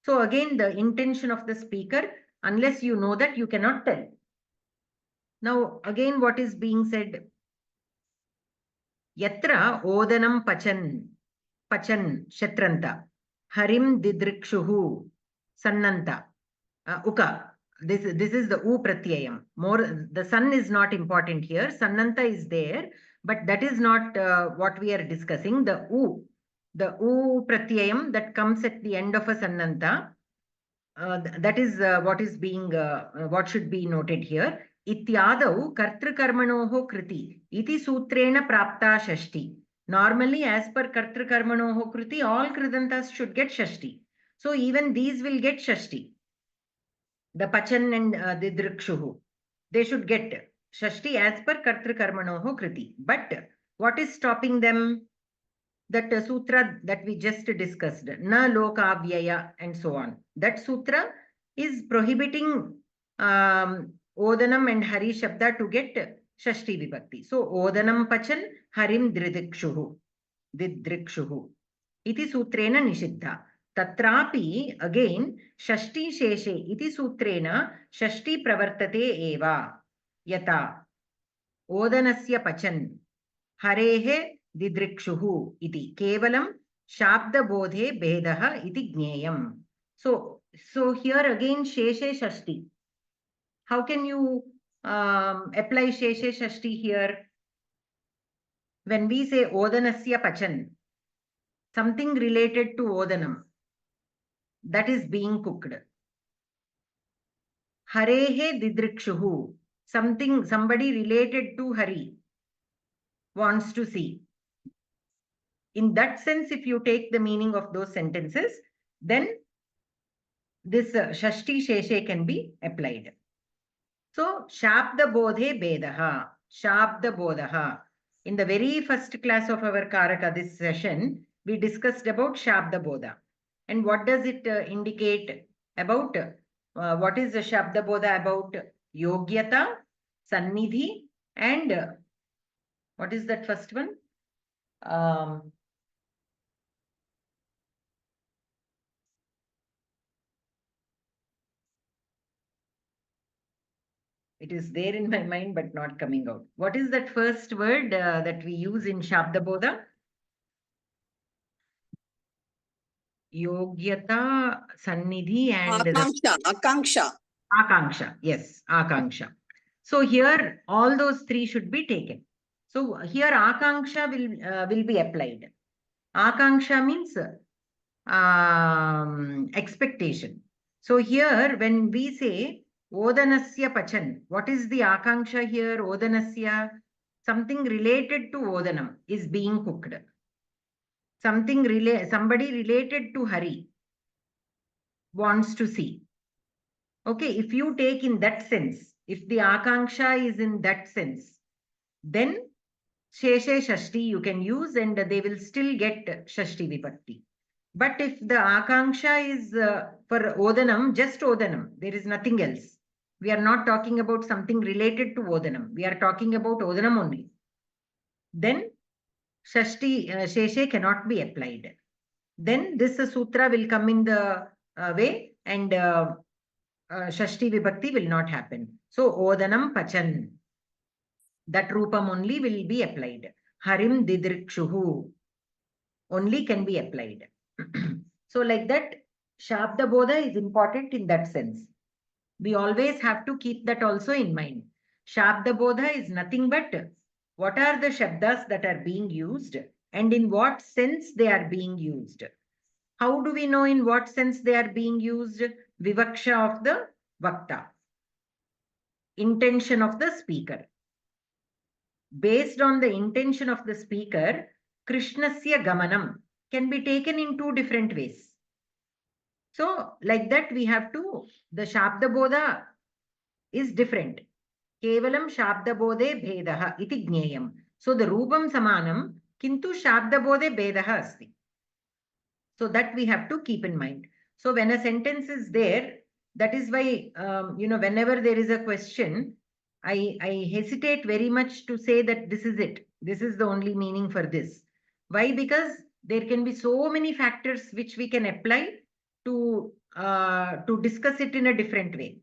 So again, the intention of the speaker, unless you know that, you cannot tell. Now, again, what is being said? Yatra odanam pachan shatranta, harim didrikshuhu sannanta, uka. This is the u pratyayam. More, the sun is not important here. Sannanta is there, but that is not what we are discussing. The u pratyayam that comes at the end of a sannanta, that is what is being what should be noted here. Ityadau kartrukarmanoho kriti iti sutrena prapta shashti. Normally, as per kartrukarmanoho kriti, all kridantas should get shashti. So even these will get shashti. The pachan and the drikshuhu, they should get shashti as per kartrukarmanoho kriti. But what is stopping them? That sutra that we just discussed, na lokavyaya and so on. That sutra is prohibiting odanam and hari shabda to get shashti vibhakti. So odanam pachan harim didrikshuhu iti sutrena nishiddha. Tatrapi again shashti sheshe iti sutrena shashti pravartate eva yata odanasya pachan harehe didrikshuhu iti kevalam shabda bodhe bedaha iti gneyam. So here again sheshe shashti. How can you apply sheshe shashti here? When we say odanasya pachan, something related to odanam, that is being cooked. Harehe didrikshuhu, somebody related to Hari wants to see. In that sense, if you take the meaning of those sentences, then this shashti sheshe can be applied. So shabda bodhe bedaha, shabda bodaha. In the very first class of our Karaka, this session, we discussed about shabda bodha. And what does it indicate about? What is the shabda bodha about? Yogyata, sannidhi, and what is that first one? It is there in my mind, but not coming out. What is that first word that we use in Shabda Bodha? Yogyata, Sannidhi, and Akanksha. Akanksha. Yes, Akanksha. So here, all those three should be taken. So here, Akanksha will be applied. Akanksha means expectation. So here, when we say Odanasya Pachan, what is the Akanksha here? Odanasya, something related to Odanam is being cooked. Somebody related to Hari wants to see. Okay, if you take in that sense, if the Akanksha is in that sense, then Sheshe Shashti you can use and they will still get Shashti Vibhakti. But if the Akanksha is for Odanam, just Odanam, there is nothing else. We are not talking about something related to Odanam. We are talking about Odanam only. Then Shashti Sheshe cannot be applied. Then this sutra will come in the way and Shashti Vibhakti will not happen. So Odanam Pachan, that Rupam only will be applied. Harim Didrikshuhu only can be applied. So like that, Shabda Bodha is important in that sense. We always have to keep that also in mind. Shabda Bodha is nothing but what are the Shabdas that are being used and in what sense they are being used. How do we know in what sense they are being used? vivaksha of the vakta, intention of the speaker. Based on the intention of the speaker, Krishnasya gamanam can be taken in two different ways. So like that we have to, the Shabda Bodha is different. Kevalam Shabda Bodhe Bhedaha iti Jneyam. So the Rupam Samanam, kintu Shabda Bodhe Bhedaha asti. So that we have to keep in mind. So when a sentence is there, that is why, whenever there is a question, I hesitate very much to say that this is it. This is the only meaning for this. Why? Because there can be so many factors which we can apply to discuss it in a different way.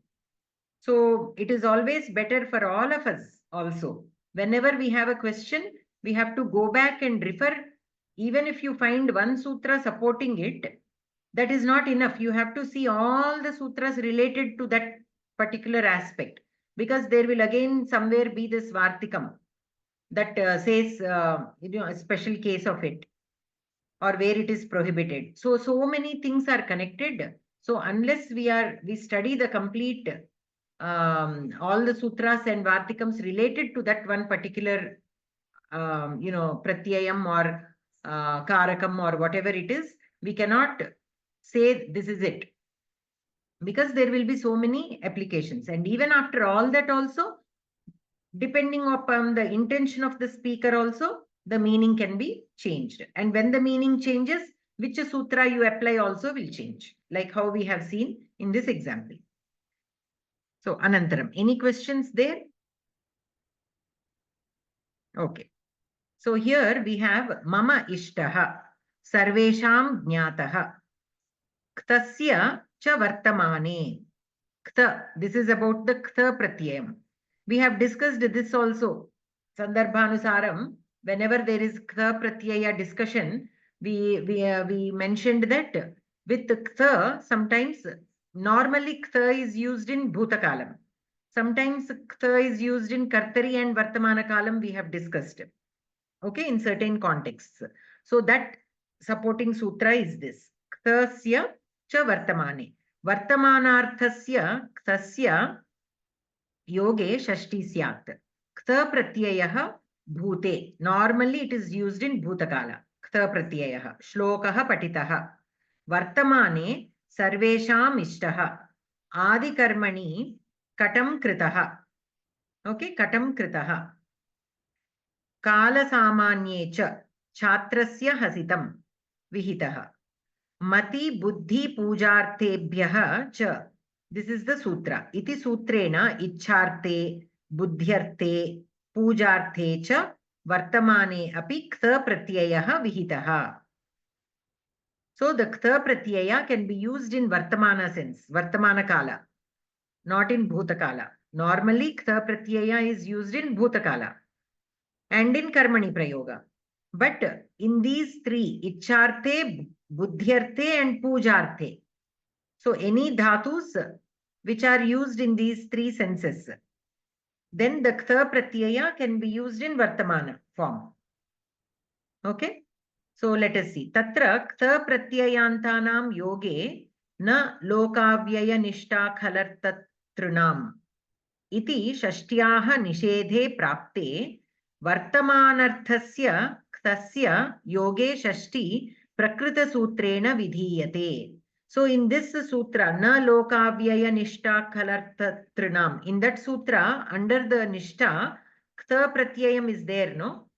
So it is always better for all of us also. Whenever we have a question, we have to go back and refer. Even if you find one sutra supporting it, that is not enough. You have to see all the sutras related to that particular aspect, because there will again somewhere be this Vartikam that says, a special case of it, or where it is prohibited. So many things are connected. So unless we study the complete, all the sutras and Vartikams related to that one particular, pratyayam or kArakam or whatever it is, we cannot say this is it, because there will be so many applications. And even after all that also, depending upon the intention of the speaker also, the meaning can be changed. And when the meaning changes, which sutra you apply also will change, like how we have seen in this example. So Anantaram, any questions there? Okay. So here we have Mama Ishtaha, Sarvesham Jnataha, Ktasya cha Vartamane. Kta, this is about the Kta Pratyayam. We have discussed this also. Sandarbhanusaram, whenever there is Kta Pratyaya discussion, we mentioned that with Kta, sometimes normally Kta is used in Bhutakalam. Sometimes Kta is used in Kartari and Vartamana Kalam, we have discussed. Okay, in certain contexts. So that supporting sutra is this. Ktasya cha Vartamane. Vartamanarthasya ktasya yoge shashTi syat. Kta pratyayah bhute. Normally it is used in bhutakala. Kta pratyayah. Shlokaha patitaha. Vartamane sarvesham ishtaha. Adi karmani katam kritaha. Okay, katam kritaha. Kala samanye cha chatrasya hasitam vihitaha. Mati buddhi pujartebhyah cha. This is the sutra. Iti sutrena ichcharte, buddhyarte, pujarte cha vartamane api kta pratyayah vihitaha. So the kta pratyaya can be used in vartamana sense, vartamana kala, not in bhutakala. Normally kta pratyaya is used in bhutakala and in karmani prayoga. But in these three, ichcharte, buddhyarte and pujarte, so any dhatus which are used in these three senses, then the kta pratyaya can be used in vartamana form. Okay, so let us see. Tatra kta pratyayantanam yoge na lokavyaya nishta khalartatrinam iti shashtyaha nishedhe prapte vartamanarthasya ktasya yoge shashti prakrita sutrena vidhiyate. So in this sutra, na lokavyaya nishta khalartatrinam, in that sutra, under the nishta, kta pratyayam is there, no?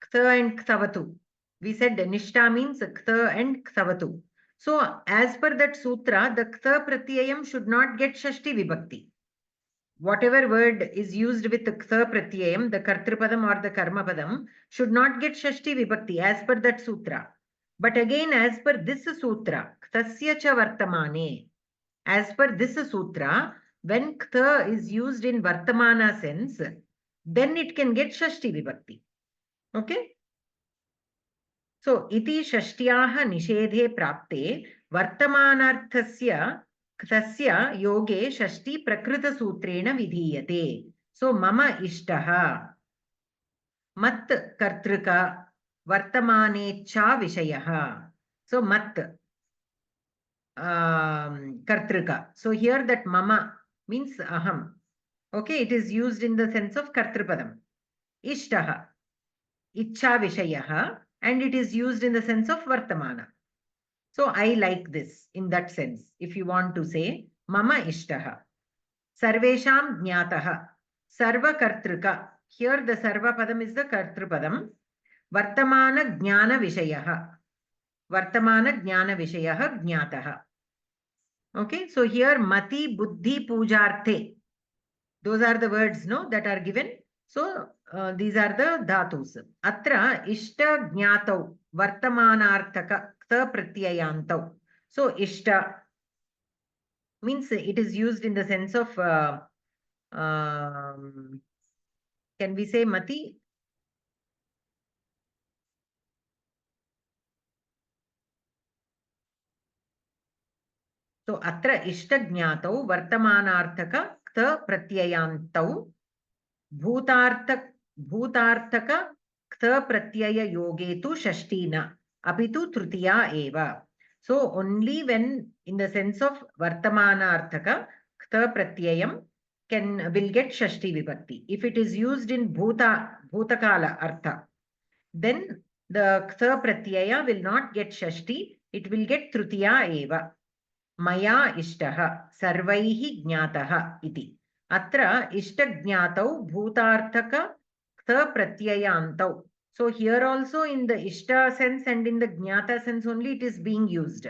Kta and ktavatu. We said nishta means kta and ktavatu. So as per that sutra, the kta pratyayam should not get shashti vibhakti. Whatever word is used with the kta pratyayam, the kartripadam or the karmapadam, should not get shashti vibhakti as per that sutra. But again, as per this sutra, ktasya cha vartamane, as per this sutra, when kta is used in vartamana sense, then it can get shashti vibhakti. Okay? So, iti shashtyaha nishedhe prapte vartamanarthasya ktasya yoge shashti prakrita sutrena vidhiyate. So, mama ishtaha mat kartrika vartamane cha vishayaha. So, mat. kartruka. So here that mama means aham. Okay, it is used in the sense of kartrupadam. Ishtaha, ichcha vishayaha, and it is used in the sense of vartamana. So I like this in that sense. If you want to say mama ishtaha. Sarvesham jnataha. Sarva kartruka. Here the sarva padam is the kartrupadam. Vartamana jnana vishayaha. Vartamana jnana vishayaha jnataha. Okay, so here mati buddhi pujarte. Those are the words, no, that are given. So these are the dhatus. Atra ishta jnatau vartamanarthaka kta pratyayantau. So ishta means it is used in the sense of can we say mati? So atra ishta jnatau vartamanarthaka kta pratyayantau bhutarthaka kta pratyaya yoge tu shashTi na apitu tritiya eva. So only when in the sense of vartamanarthaka kta pratyayam will get shashTi vibhakti. If it is used in bhutakala artha, then the kta pratyaya will not get shashTi, it will get tritiya eva. Maya ishtaha sarvaihi jnataha iti. Atra ishta jnatau bhutarthaka kta pratyayantau. So here also in the ishta sense and in the jnata sense only it is being used.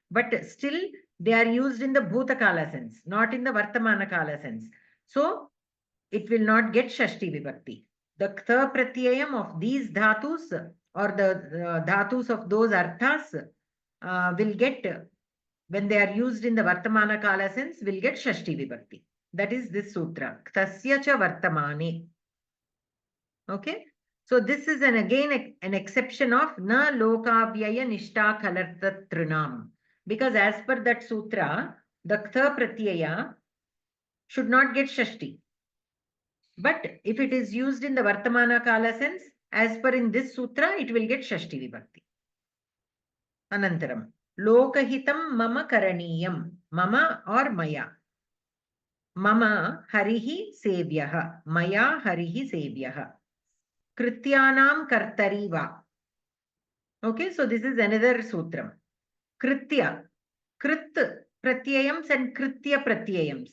But still they are used in the bhutakala sense, not in the vartamana kala sense. So it will not get shashTi vibhakti. The kta pratyayam of these dhatus or the dhatus of those arthas will get, when they are used in the vartamana kala sense, will get shashTi vibhakti. That is this sutra. Ktasya cha vartamane. Okay. So this is again an exception of na lokavyaya nishta kalartatrinam. Because as per that sutra, the ktha pratyaya should not get shashTi. But if it is used in the vartamana kala sense, as per in this sutra, it will get shashTi vibhakti. Anantaram. Lokahitam mama karaniyam. Mama or maya. Mama harihi sevyaha. Maya harihi sevyaha. Krityanam kartariva. Okay, so this is another sutram. Kritya. Krit pratyayams and kritya pratyayams.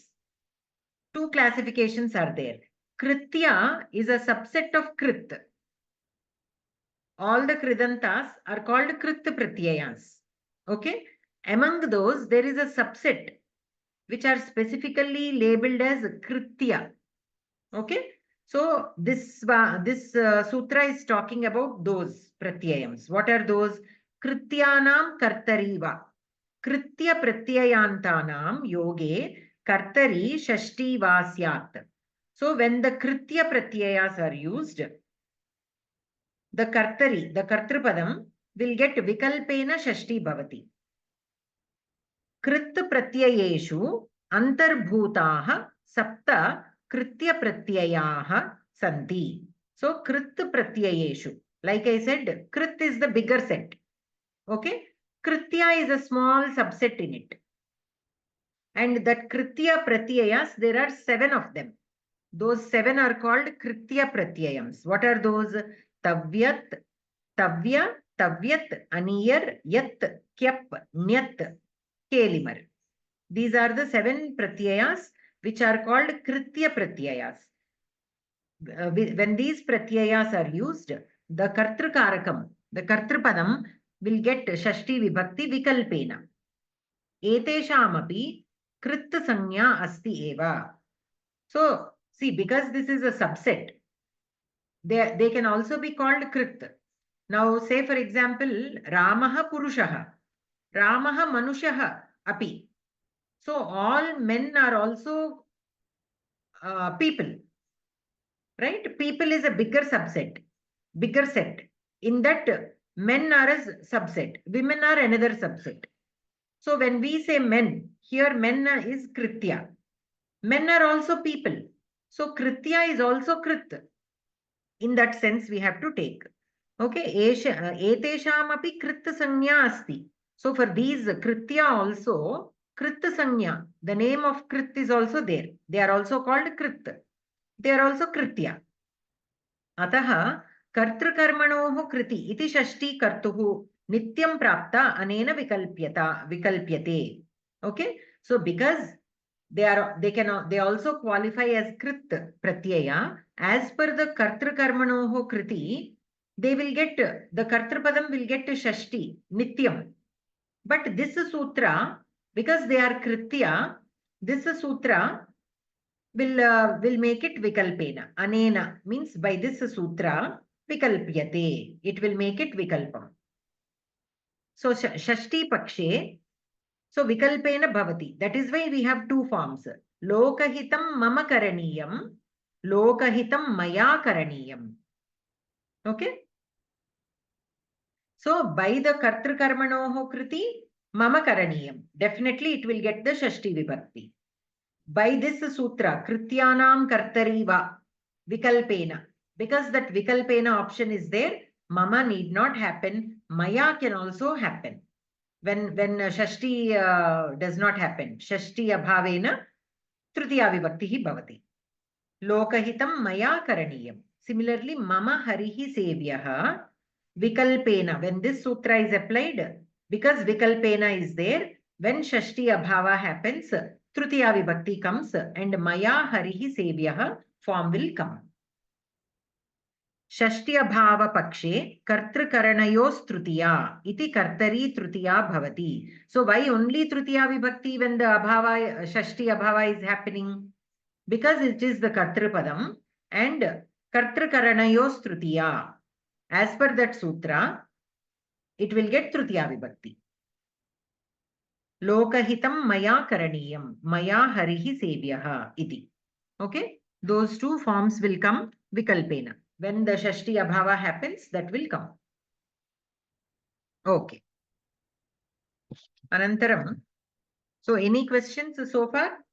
Two classifications are there. Kritya is a subset of krit. All the kridantas are called krit pratyayas. Okay. Among those, there is a subset which are specifically labeled as kritya. Okay. So this sutra is talking about those pratyayams. What are those? Krityanam kartariva. Kritya pratyayantanam yoge kartari shashTi vasyat. So when the kritya pratyayas are used, the kartari, the kartrupadam will get vikalpena shashTi bhavati. Krit pratyayeshu antarbhutaha sapta kritya pratyayaha santi. So krit pratyayeshu, like I said, krit is the bigger set. Okay. Kritya is a small subset in it. And that kritya pratyayas, there are 7 of them. Those 7 are called kritya pratyayams. What are those? Tavyat, tavya, tavyat, aniyar, yat, kyap, nyat, kelimar. These are the 7 pratyayas which are called kritya pratyayas. When these pratyayas are used, the kArakam, the kartrupadam will get shashTi vibhakti vikalpena. Eteshamapi krit sanya asti eva. So see, because this is a subset, they can also be called krit. Now say for example, Ramaha Purushaha, Ramaha Manushaha api. So all men are also people, right? People is a bigger subset, bigger set. In that, men are a subset, women are another subset. So when we say men, here men is kritya. Men are also people. So kritya is also krit. In that sense, we have to take. Okay, etesham api krit sanya asti. So for these Kritya also, Krit Sanya, the name of Krit is also there. They are also called Krit. They are also Kritya. Atah कर्तृकर्मणोः कृति इति षष्ठी कर्तुः नित्यं प्राप्ता अनेन विकल्प्यते. Okay, so because they also qualify as Krit Pratyaya, as per the kartrukarmanoho kriti, they will get, the kartrupadam will get shashti nityam. But this sutra, because they are Kritya, this sutra will make it vikalpena. Anena means by this sutra vikalpyate. It will make it vikalpam. So shashti pakshe, so vikalpena bhavati. That is why we have two forms. Lokahitam mama karaniyam, lokahitam maya karaniyam. Okay. So by the kartrukarmanoho kriti, mama karaniyam. Definitely it will get the shashti vibhakti. By this sutra, krityanam kartari va vikalpena. Because that vikalpena option is there, mama need not happen. Maya can also happen. When shashti does not happen, shashti abhavena tritiya vibhakti bhavati. Lokahitam maya karaniyam. Similarly, mama harihi sevyaha vikalpena. When this sutra is applied, because vikalpena is there, when shashti abhava happens, tritiya vibhakti comes and maya harihi sevyaha form will come. Shashti abhava pakshe kartrukaranayos tritiya iti kartari tritiya bhavati. So why only tritiya vibhakti when the abhava, shashti abhava is happening? Because it is the kartrupadam and kartrukaranayos tritiya. As per that sutra, it will get tritiya vibhakti. Lokahitam maya karaniyam, maya harihi sevyaha iti. Okay, those two forms will come vikalpena. When the shashti abhava happens, that will come. Okay. Anantaram. So any questions so far?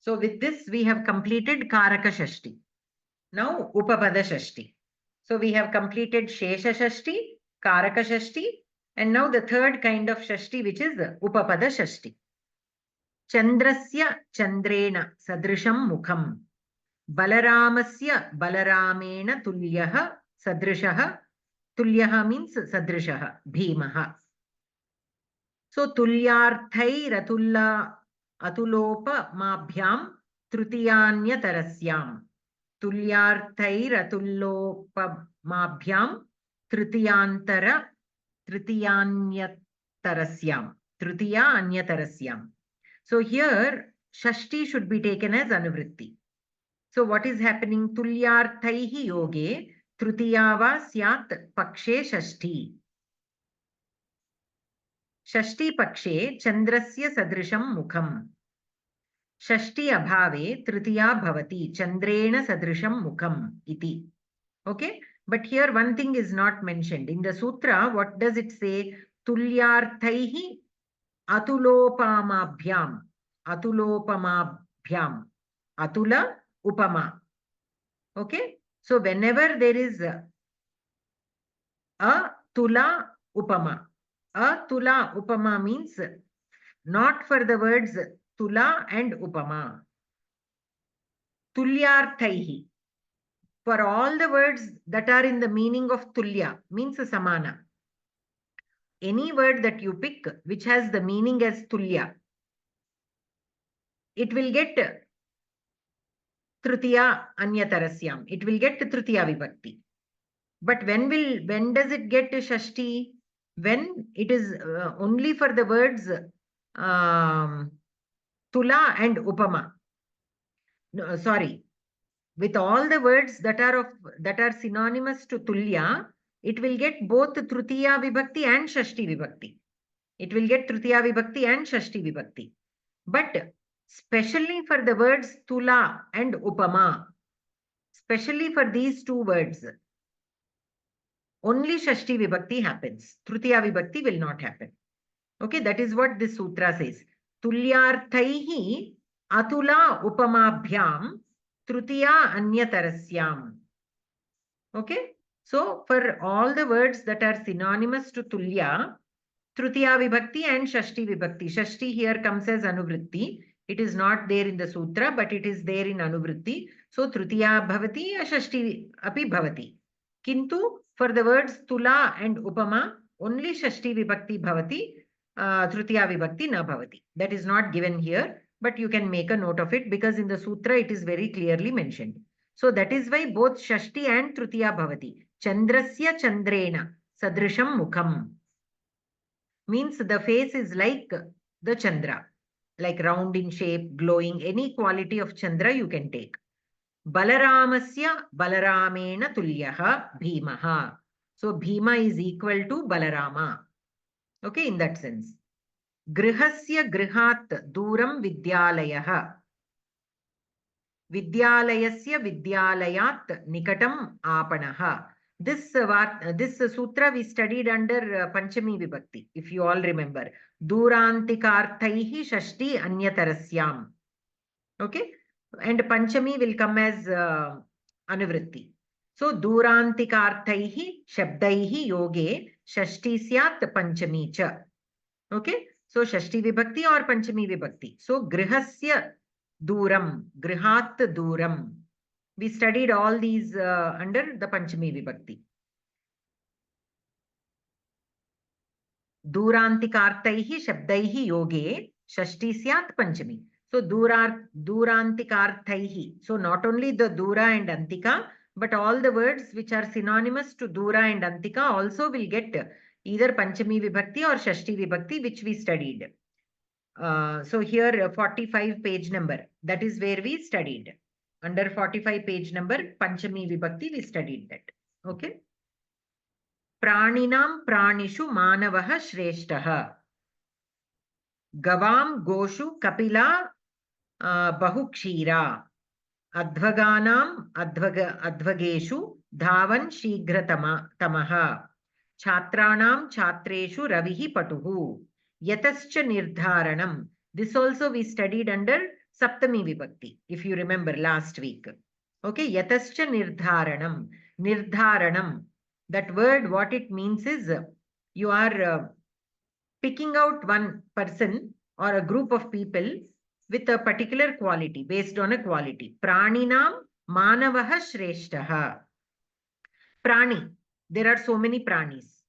So with this, we have completed Karaka Shashti. Now Upapada Shashti. So we have completed Shesha Shashti, Karaka Shashti, and now the third kind of Shashti, which is Upapada Shashti. Chandrasya Chandrena Sadrisham Mukham. Balaramasya Balaramena Tulyaha Sadrishaha. Tulyaha means Sadrishaha, Bhimaha. So Tulyarthai Ratulla Atulopa Mabhyam Trutiyanyatarasyam. Tulyarthai Ratullopa Mabhyam Trutiyanyatarasyam. Trutiya Anyatarasyam. So here Shashti should be taken as Anuvritti. So what is happening? Tulyarthaihi yoge Trutiyava syat pakshe Shashti. Shashti pakshe Chandrasya sadrisham mukham. Shashti abhave Tritiya bhavati Chandrena sadrisham mukham iti. Okay, but here one thing is not mentioned. In the sutra, what does it say? Tulyarthaihi atulopamabhyam. Atulopamabhyam. Atula upama. Okay, so whenever there is a tula upama. A tula upama means not for the words tula and upama. Tulyarthaihi. For all the words that are in the meaning of tulya means samana. Any word that you pick which has the meaning as tulya, it will get tritiya anyatarasyam. It will get tritiya vibhakti. But when does it get shashti? When it is only for the words tula and upama. No, sorry. With all the words that are synonymous to tulya, it will get both tritiya vibhakti and shashti vibhakti. It will get tritiya vibhakti and shashti vibhakti. But specially for the words tula and upama, specially for these two words, only shashti vibhakti happens. Tritiya vibhakti will not happen. Okay, that is what this sutra says. Tulyarthaihi atula upamabhyam tritiya anyatarasyam. Okay, So for all the words that are synonymous to tulya, Tritiya vibhakti and shashTi vibhakti. Shashti here comes as anuvritti. It is not there in the sutra, but it is there in anuvritti. So Tritiya bhavati, shashTi api bhavati. Kintu for the words tula and upama, only shashTi vibhakti bhavati, Tritiya vibhakti na bhavati. That is not given here, but you can make a note of it because in the sutra it is very clearly mentioned. So that is why both shashTi and Tritiya bhavati. Chandrasya chandrena sadrisham mukham. Means the face is like the Chandra, like round in shape, glowing, any quality of Chandra you can take. Balaramasya Balaramena Tulyaha Bhimaha. So Bhima is equal to Balarama. Okay, in that sense. Grihasya Grihat Duram Vidyalayaha. Vidyalayasya Vidyalayat Nikatam Apanaha. This sutra we studied under Panchami Vibhakti, if you all remember. Durantikarthaihi shashti anyatarasyam. Okay? And Panchami will come as Anuvritti. So, Durantikarthaihi shabdaihi yoge shashti syat panchami cha. Okay? So, shashti Vibhakti or Panchami Vibhakti. So, Grihasya Duram, Grihat Duram. We studied all these under the Panchami Vibhakti. Durantikarthaihi shabdaihi yoge shashti syat panchami. So durantikarthaihi. So not only the dura and antika, but all the words which are synonymous to dura and antika also will get either Panchami Vibhakti or shashti Vibhakti, which we studied. So here 45 page number, that is where we studied. Under 45 page number, Panchami Vibhakti, we studied that. Okay. Praninam pranishu manavaha shreshtaha. Gavam goshu kapila bahukshira. Advaganam advageshu dhavan shigratamaha. Chatranam chatreshu ravihi patuhu. Yatascha nirdharanam. This also we studied under Saptami Vibhakti, if you remember last week. Okay, Yatascha nirdharanam. Nirdharanam. That word, what it means is you are picking out one person or a group of people with a particular quality, based on a quality. Praninam manavaha shreshtaha. Prani. There are so many pranis.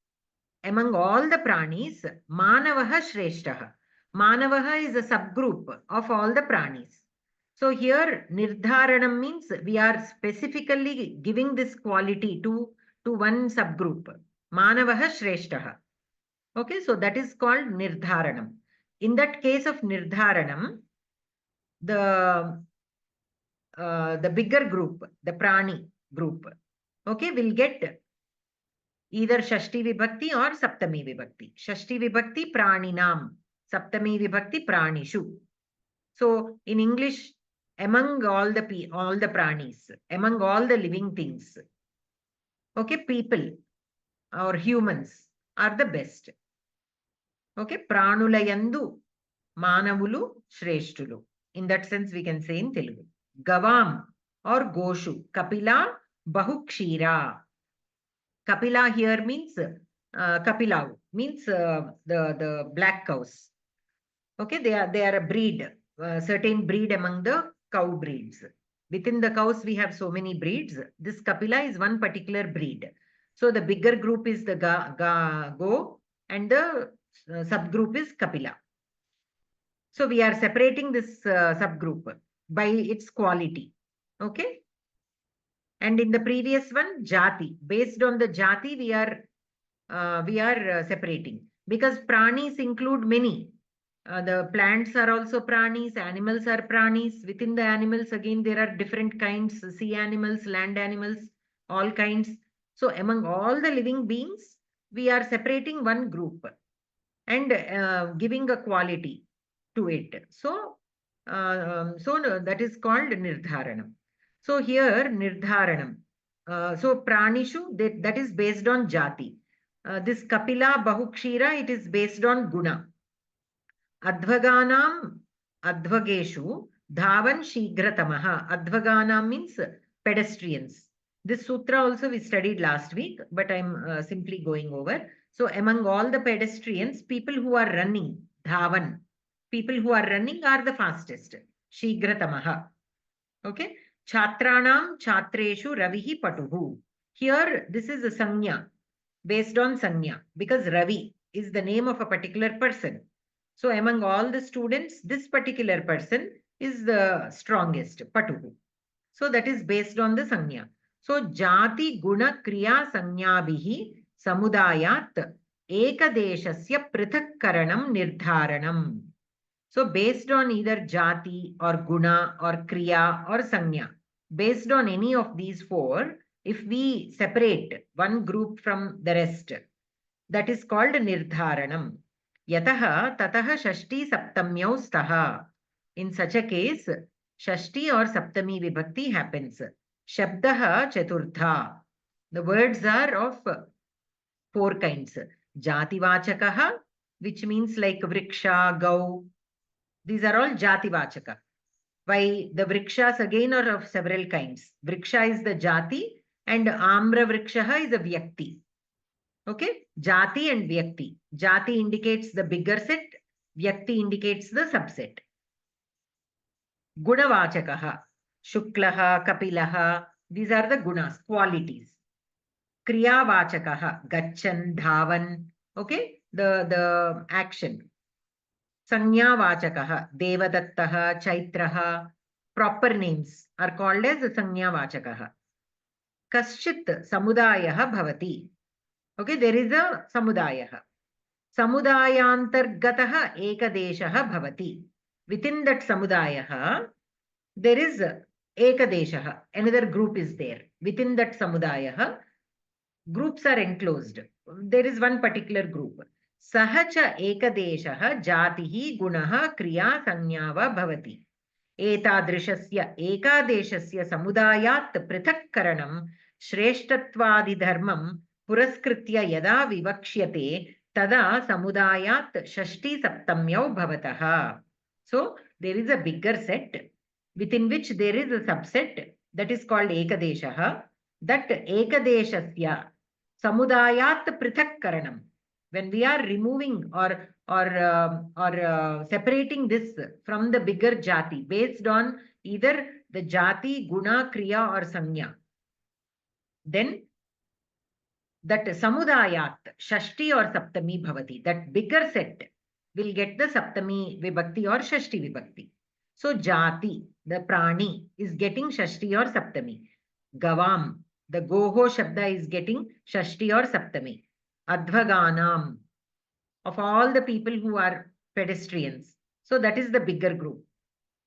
Among all the pranis, manavaha shreshtaha. Manavaha is a subgroup of all the pranis. So here, nirdharanam means we are specifically giving this quality to one subgroup. Manavaha shreshtaha. Okay, so that is called nirdharanam. In that case of nirdharanam, the bigger group, the prani group, okay, will get either shashti vibhakti or saptami vibhakti. Shashti vibhakti praninam, saptami vibhakti pranishu. So in English, among all the pranis, among all the living things, okay, people or humans are the best. Okay, pranulayandu manavulu shreshthulu. In that sense, we can say in Telugu. Gavam or goshu, kapila bahukshira. Kapila here means kapilau, means the black cows. Okay, they are a breed, certain breed among the cow breeds. Within the cows, we have so many breeds. This kapila is one particular breed. So the bigger group is the go and the subgroup is kapila. So we are separating this subgroup by its quality. Okay. And in the previous one, jati. Based on the jati, we are separating, because pranis include many. The plants are also pranis, animals are pranis. Within the animals, again, there are different kinds, sea animals, land animals, all kinds. So among all the living beings, we are separating one group and giving a quality to it. So, that is called nirdharanam. So here, nirdharanam. So pranishu, that is based on jati. This kapila bahukshira, it is based on guna. Advaganam advageshu dhavan shigratamaha. Advaganam means pedestrians. This sutra also we studied last week, but I'm simply going over. So among all the pedestrians, people who are running, dhavan, people who are running are the fastest. Shigratamaha. Okay. Chhatranam chatreshu ravihi patuhu. Here, this is a sanya, based on sanya, because Ravi is the name of a particular person. So among all the students, this particular person is the strongest, patuhu. So that is based on the sanya. So jati guna kriya sanyabhihi samudayat ekadeshasya prithakkaranam nirdharanam. So based on either jati or guna or kriya or sanya, based on any of these four, if we separate one group from the rest, that is called nirdharanam. Yataha tataha shashti saptamyau staha. In such a case, shashti or saptami vibhakti happens. Shabdaha chaturtha. The words are of four kinds. Jativachakaha, which means like vriksha, gau. These are all jativachaka. Why the vrikshas again are of several kinds. Vriksha is the jati and amra vrikshaha is a vyakti. Okay, jati and vyakti. Jati indicates the bigger set, vyakti indicates the subset. Gunavachakaha, shuklaha, kapilaha, these are the gunas, qualities. Kriyavachakaha, gachan, dhavan, okay, the action. Sanyavachakaha, devadattaha, chaitraha, proper names are called as sanyavachakaha. Kaschit samudayaha bhavati. Okay, there is a samudayaha. Samudayantargataha ekadeshaha bhavati. Within that samudayaha, there is ekadeshaha. Another group is there. Within that samudayaha, groups are enclosed. There is one particular group. Sahacha ekadeshaha jatihi gunaha kriya sanyava bhavati. Etadrishasya ekadeshasya samudayat prithakkaranam shreshtatvadidharmam puraskritya yada vivakshyate tada samudayat shashti saptamyau bhavataha. So there is a bigger set within which there is a subset that is called ekadeshaha. That ekadeshasya samudayat prithakkaranam. When we are removing or separating this from the bigger jati based on either the jati, guna, kriya or sanya, then that samudayat, shashti or saptami bhavati, that bigger set will get the saptami vibhakti or shashti vibhakti. So jati, the prani, is getting shashti or saptami. Gavam, the goho shabda is getting shashti or saptami. Advaganam, of all the people who are pedestrians. So that is the bigger group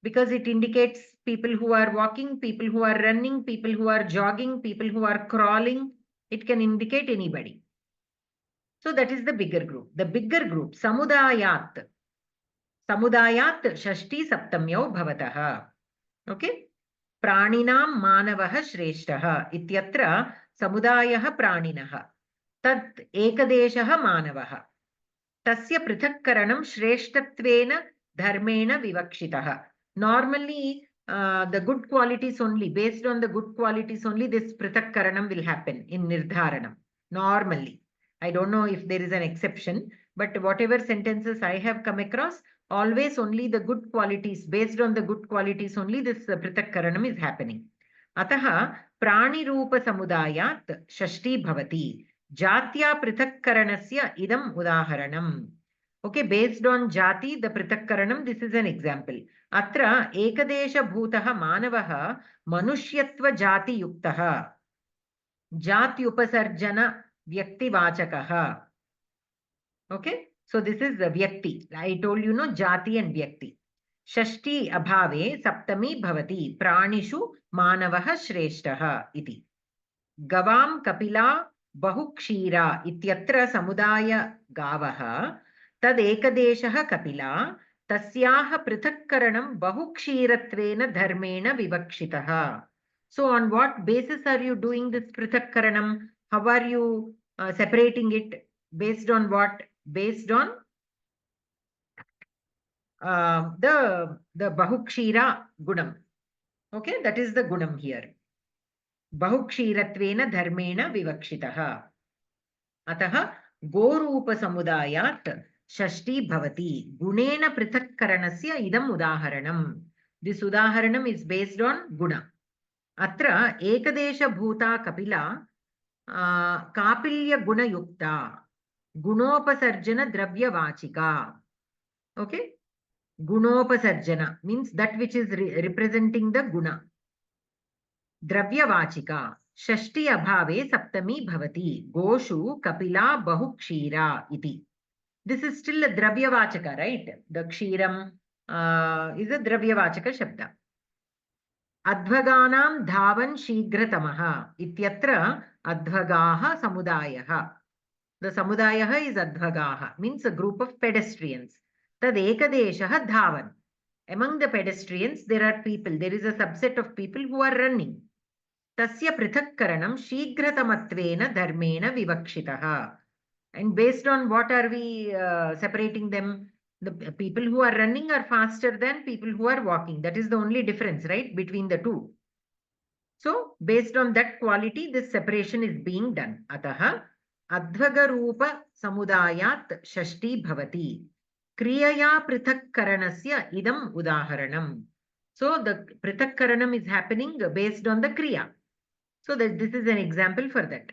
because it indicates people who are walking, people who are running, people who are jogging, people who are crawling. It can indicate anybody. So that is the bigger group. The bigger group, samudayat. Samudayat shashti saptamyau bhavataha. Okay. Praninam manavaha shreshtaha. Ityatra samudayah praninaha. Tat ekadeshaha manavaha. Tasya prithakkaranam shreshtatvena dharmena vivakshitaha. Normally, the good qualities only, based on the good qualities only, this prithakkaranam will happen in nirdharanam. Normally. I don't know if there is an exception, but whatever sentences I have come across, always only the good qualities, based on the good qualities only, this prithakkaranam is happening. Ataha prani rupa samudayat shashti bhavati. Jatya prithakkaranasya idam udaharanam. Okay, based on jati, the prithakkaranam, this is an example. Atra ekadesha bhutaha manavaha manushyatva jati yuktaha. Jati upasarjana vyakti vachakaha. Okay, so this is the vyakti. I told you, no, jati and vyakti. Shashti abhave saptami bhavati pranishu manavaha shreshtaha iti. Gavam kapila bahukshira ityatra samudaya gavaha tad ekadeshaha kapila tasyaha prithakkaranam bahukshiratvena dharmena vivakshitaha. So on what basis are you doing this prithakkaranam? How are you separating it? Based on what? Based on the bahukshira gunam. Okay, that is the gunam here. बहुक्षीरत्वेन धर्मेण विवक्षितः अतः गोरूपसमुदायात् षष्ठी भवति गुणेन पृथक्करणस्य इदम् उदाहरणम् this उदाहरणम् is based on गुण अत्र एकदेशभूता Kapila कापिल्यगुणयुक्ता गुणोपसर्जन द्रव्यवाचिका okay gunopasarjana means that which is representing the guna dravyavachika shashti abhave saptami bhavati goshu kapila bahukshira iti this is still a dravyavachaka right the kshiram is a dravyavachaka shabda advaganam dhavan shighratamaha ityatra advagaha samudayah the samudayah is advagaha means a group of pedestrians tad ekadeshah dhavan among the pedestrians there are people there is a subset of people who are running tasya prithakkaranam shighratamatvena dharmena vivakshitah and based on what are we separating them the people who are running are faster than people who are walking that is the only difference right between the two so based on that quality this separation is being done atah advagarupa samudayat shashti bhavati kriyaya prithakkaranasya idam udaharanam so the prithakkaranam is happening based on the kriya so that this is an example for that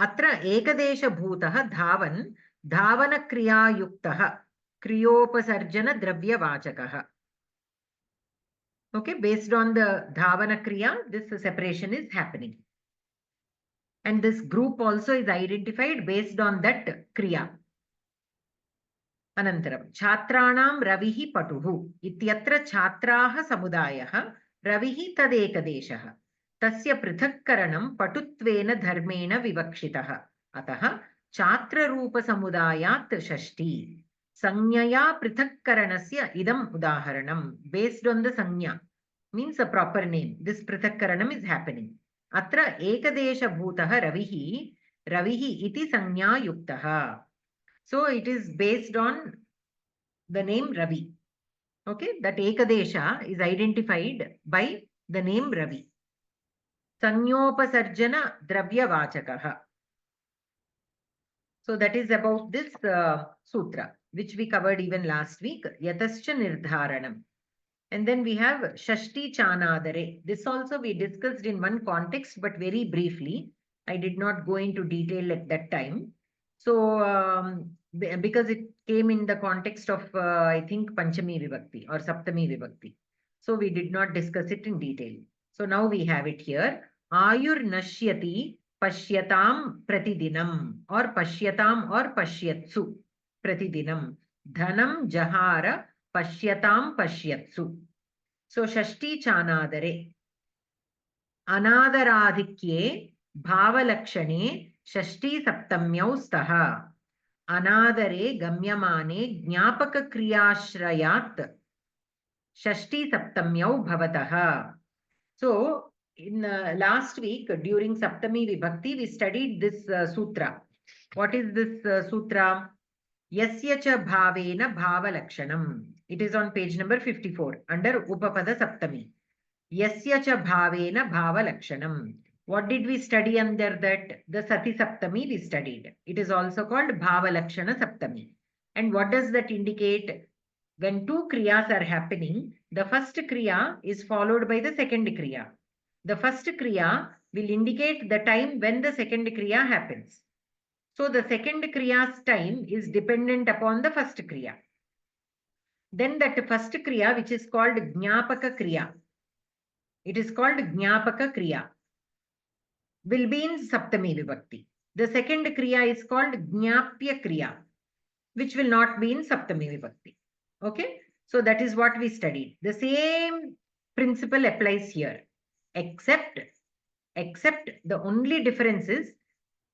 atra ekadeshabhutah dhavan dhavana kriyayuktah kriyopasarjana dravyavachakah okay based on the dhavana kriya this separation is happening and this group also is identified based on that kriya अनन्तरं छात्राणां रविः पटुः इत्यत्र छात्राः समुदायः रविः तदेकदेशः तस्य पृथक्करणं पटुत्वेन धर्मेण विवक्षितः अतः छात्ररूपसमुदायात् षष्ठी संज्ञया पृथक्करणस्य इदम् उदाहरणं based on the संज्ञा means a proper name this पृथक्करणं is happening अत्र एकदेशभूतः रविः इति संज्ञायुक्तः so it is based on the name Ravi okay that ekadesha is identified by the name Ravi sanyopasarjana dravyavachakah so that is about this sutra which we covered even last week yatascha nirdharanam and then we have shashti chanadare this also we discussed in one context but very briefly I did not go into detail at that time so because it came in the context of I think Panchami Vibakti or Saptami Vibakti. So we did not discuss it in detail. So now we have it here. Ayur nashyati pashyatam pratidinam or pashyatam or pashyatsu pratidinam. Dhanam jahara pashyatam pashyatsu. So shashti chanadare. Anadaradhikye bhavalakshane shashti saptamyau staha. अनादरे गम्यमाने ज्ञापक क्रियाश्रयात् षष्ठी सप्तम्यौ भवतः so in last week during saptami vibhakti we studied this sutra what is this sutra yasya cha bhavena bhavalakshanam it is on page number 54 under upapada saptami yasya cha bhavena bhavalakshanam what did we study under that the sati saptami we studied it is also called bhavalakshana saptami and what does that indicate when two kriyas are happening the first kriya is followed by the second kriya the first kriya will indicate the time when the second kriya happens so the second kriya's time is dependent upon the first kriya then that first kriya which is called jnapaka kriya it is called jnapaka kriya will be in Saptami Vibhakti. The second Kriya is called Jnapya Kriya, which will not be in Saptami Vibhakti. Okay? So that is what we studied. The same principle applies here, except the only difference is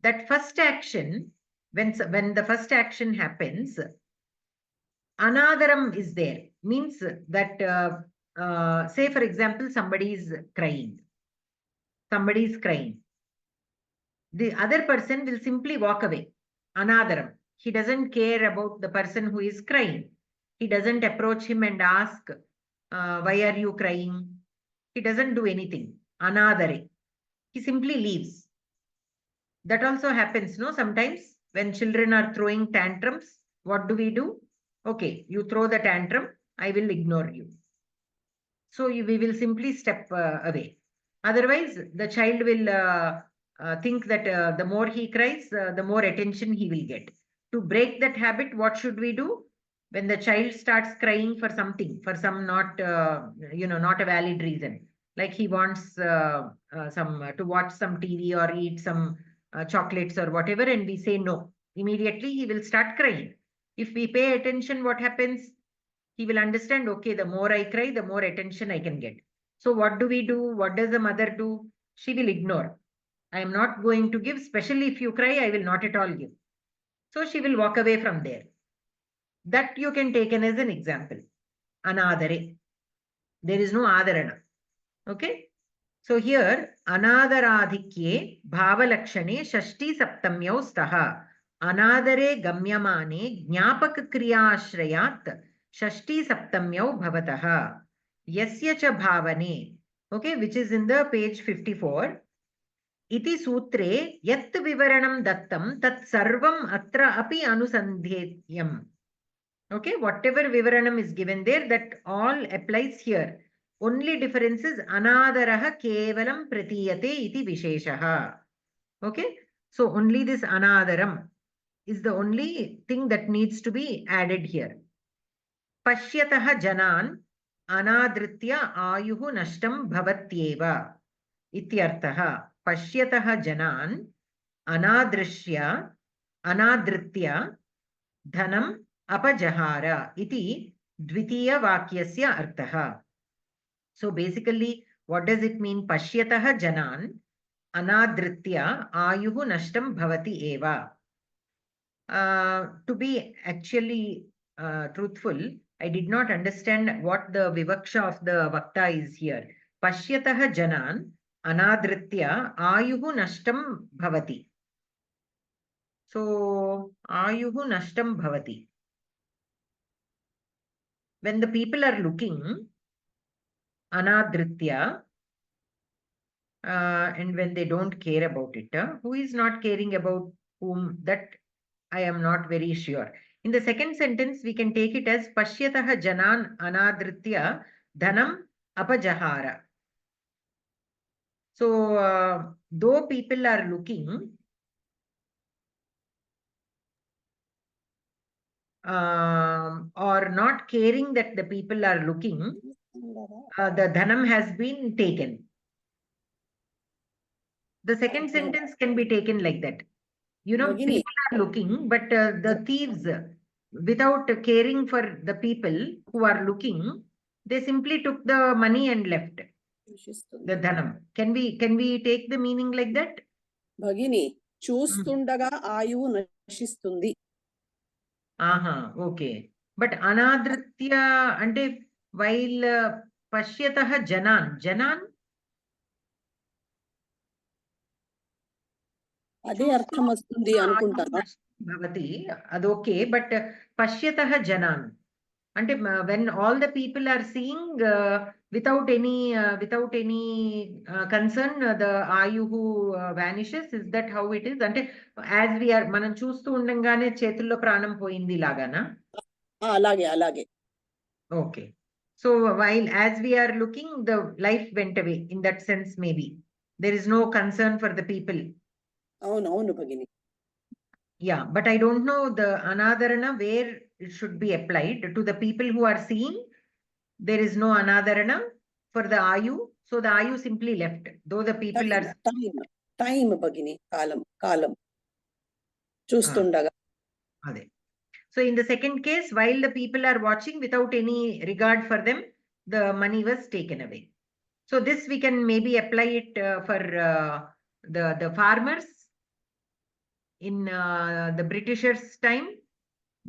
that first action, when the first action happens, anadaram is there. Means that, say for example, somebody is crying. Somebody is crying. The other person will simply walk away. Anadaram. He doesn't care about the person who is crying. He doesn't approach him and ask, why are you crying? He doesn't do anything. anadare. He simply leaves. That also happens, no? Sometimes when children are throwing tantrums, what do? Okay, you throw the tantrum, I will ignore you. So we will simply step away. Otherwise, the child will think that the more he cries, the more attention he will get. To break that habit, what should we do? When the child starts crying for something, for some not a valid reason, like he wants some to watch some TV or eat some chocolates or whatever, and we say no, immediately he will start crying. If we pay attention, what happens? He will understand, okay, the more I cry, the more attention I can get. So what do? What does the mother do? She will ignore. I am not going to give, especially if you cry, I will not at all give. So she will walk away from there. That you can take as an example. Anadare. There is no adarana. Okay. So here, anadaradhikye bhavalakshane shashti saptamyau staha. Anadare gamyamane jnapak kriyashrayat shashti saptamyau bhavataha. Yasya cha bhavane. Okay, which is in the page 54. Iti sutre yat vivaranam dattam tat sarvam atra api anusandhyam. Okay, whatever vivaranam is given there, that all applies here. Only difference is anadaraha kevalam pratiyate iti visheshaha. Okay, so only this anadaram is the only thing that needs to be added here. Pashyataha janan anadritya ayuhu nashtam bhavatyeva ityartaha. Pashyataha janan anadritya dhanam apajahara iti dvitiya vakyasya arthaha. So basically, what does it mean? Pashyataha janan anadritya ayuhu nashtam bhavati eva. To be actually truthful, I did not understand what the vivaksha of the vakta is here. Pashyataha janan anadritya ayuhu nashtam bhavati. So ayuhu nashtam bhavati. When the people are looking, anadritya, and when they don't care about it, who is not caring about whom, that I am not very sure. In the second sentence, we can take it as pashyataha janan anadritya dhanam apajahara. So, though people are looking, or not caring that the people are looking, the dhanam has been taken. The second sentence can be taken like that. Bhagini. People are looking, but the thieves, without caring for the people who are looking, they simply took the money and left the dhanam. Can we take the meaning like that? Bhagini, చూస్తుండగా ఆయువు నశిస్తుంది. Okay. But anadritya ante while pashyataha janan అదే అర్థం వస్తుంది అనుకుంటారా? bhavati, okay, but pashyataha janan. Ante when all the people are seeing without any concern, the ayuhu vanishes. Is that how it is? Ante as we are manam chustu undangane chetuల్లో pranam poyindi lagana. అలాగే. Okay. So while as we are looking, the life went away. In that sense, maybe there is no concern for the people. అవును భగిని. Yeah, but I don't know the anadarana where it should be applied. To the people who are seeing, there is no anadarana. For the ayu, so the ayu simply left. Though the people are time భగిని, కాలం చూస్తుండగా. So in the second case, while the people are watching without any regard for them, the money was taken away. So this we can maybe apply it for the farmers. In the Britishers' time,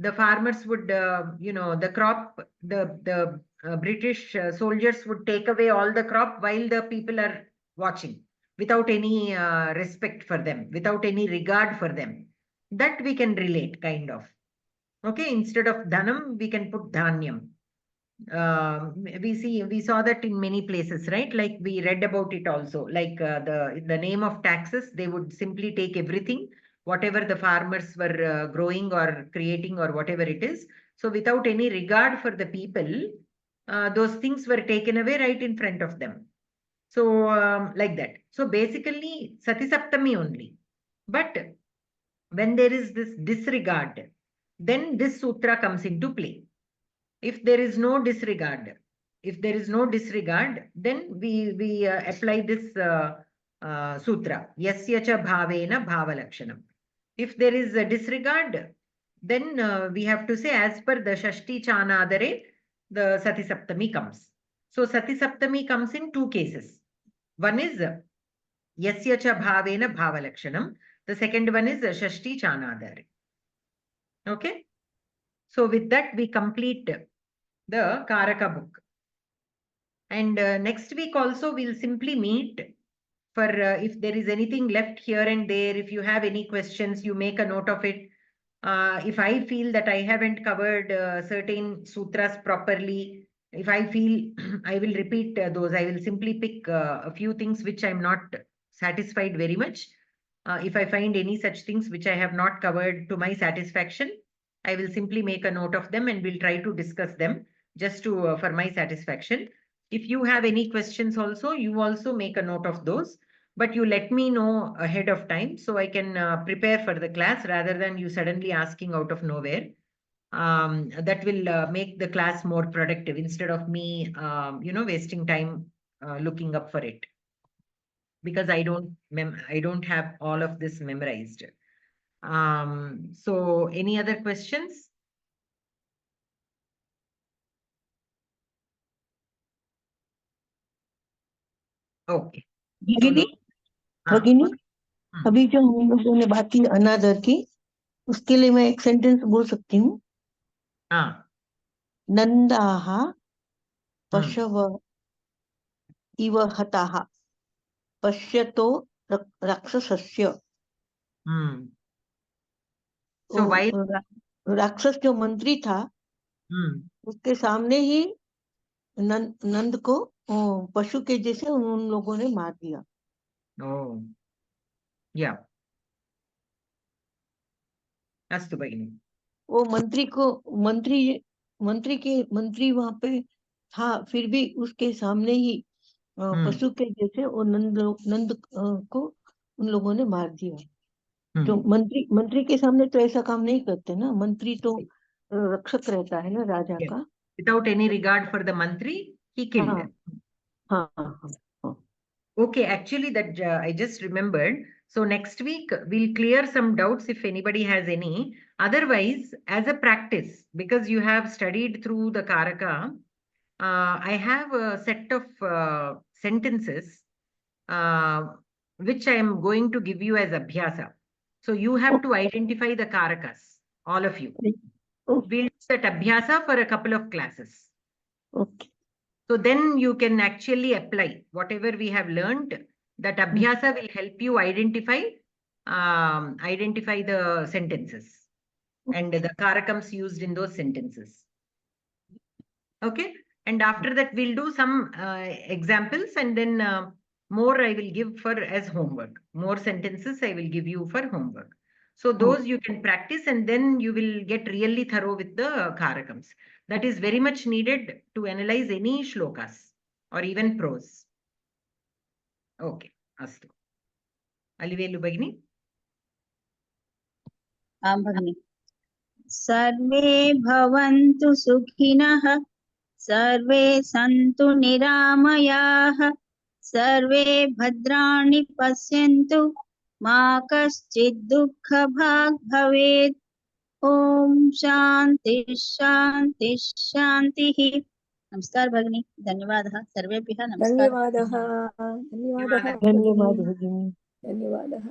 the farmers would, the crop, the British soldiers would take away all the crop while the people are watching, without any respect for them, without any regard for them. That we can relate, kind of. Okay, instead of dhanam, we can put dhanyam. we saw that in many places, right? Like we read about it also, like the name of taxes, they would simply take everything, whatever the farmers were growing or creating or whatever it is. So without any regard for the people, those things were taken away right in front of them. So like that. So basically Sati Saptami only. But when there is this disregard, then this sutra comes into play. If there is no disregard, then we apply this sutra, yasya cha bhavena bhavalakshanam. If there is a disregard, then we have to say as per the shashTi chanadare, the Sati Saptami comes. So Sati Saptami comes in two cases. One is yasya cha bhavena bhavalakshanam. The second one is shashTi chanadare. Okay. So with that we complete the Karaka book. And next week also we'll simply meet for if there is anything left here and there, if you have any questions, you make a note of it. If I feel that I haven't covered certain sutras properly, if I feel I will repeat those, I will simply pick a few things which I'm not satisfied very much. If I find any such things which I have not covered to my satisfaction, I will simply make a note of them and we'll try to discuss them just to for my satisfaction. If you have any questions also, you also make a note of those, but you let me know ahead of time so I can prepare for the class rather than you suddenly asking out of nowhere. That will make the class more productive instead of me, wasting time looking up for it, because I don't have all of this memorized. So any other questions? Okay. भगिनी, हाँ, भगिनी, हम्म, अभी जो हम लोगों ने बात की अनादर की, उसके लिए मैं एक सेंटेंस बोल सकती हूँ. हाँ, नंदाः पशव इव हताः पश्यतो राक्षसस्य. So why? राक्षस जो मंत्री था, उसके सामने ही नंद को पशु के जैसे उन लोगों ने मार दिया. Oh, yeah. अस्तु भगिनी. वो मंत्री वहां पे था, फिर भी उसके सामने ही पशु के जैसे वो नंद को उन लोगों ने मार दिया. जो मंत्री के सामने तो ऐसा काम नहीं करते ना. मंत्री तो रक्षक रहता है ना राजा का. Without any regard for the mantri, he killed. हाँ. Okay, actually that I just remembered. So next week we'll clear some doubts if anybody has any. Otherwise, as a practice, because you have studied through the Karaka, I have a set of sentences which I am going to give you as abhyasa. So you have to identify the Karakas, all of you. We'll do that abhyasa for a couple of classes. Okay. So then you can actually apply whatever we have learned. That abhyasa will help you identify the sentences and the karakams used in those sentences. Okay. And after that, we'll do some examples, and then more I will give for as homework. More sentences I will give you for homework. So those you can practice, and then you will get really thorough with the karakams. That is very much needed to analyze any shlokas or even prose. Okay, astu. Alivelu Bhagini. आं भगिनि. सर्वे भवन्तु सुखिनः, सर्वे सन्तु निरामयाः, सर्वे भद्राणि पश्यन्तु, मा कश्चित् दुःखभाग् भवेत्. ओम शांति शांति शांतिः. नमस्कार भगिनी, धन्यवादः. सर्वेभ्यः नमस्कारः. धन्यवादः. धन्यवादः. धन्यवादः.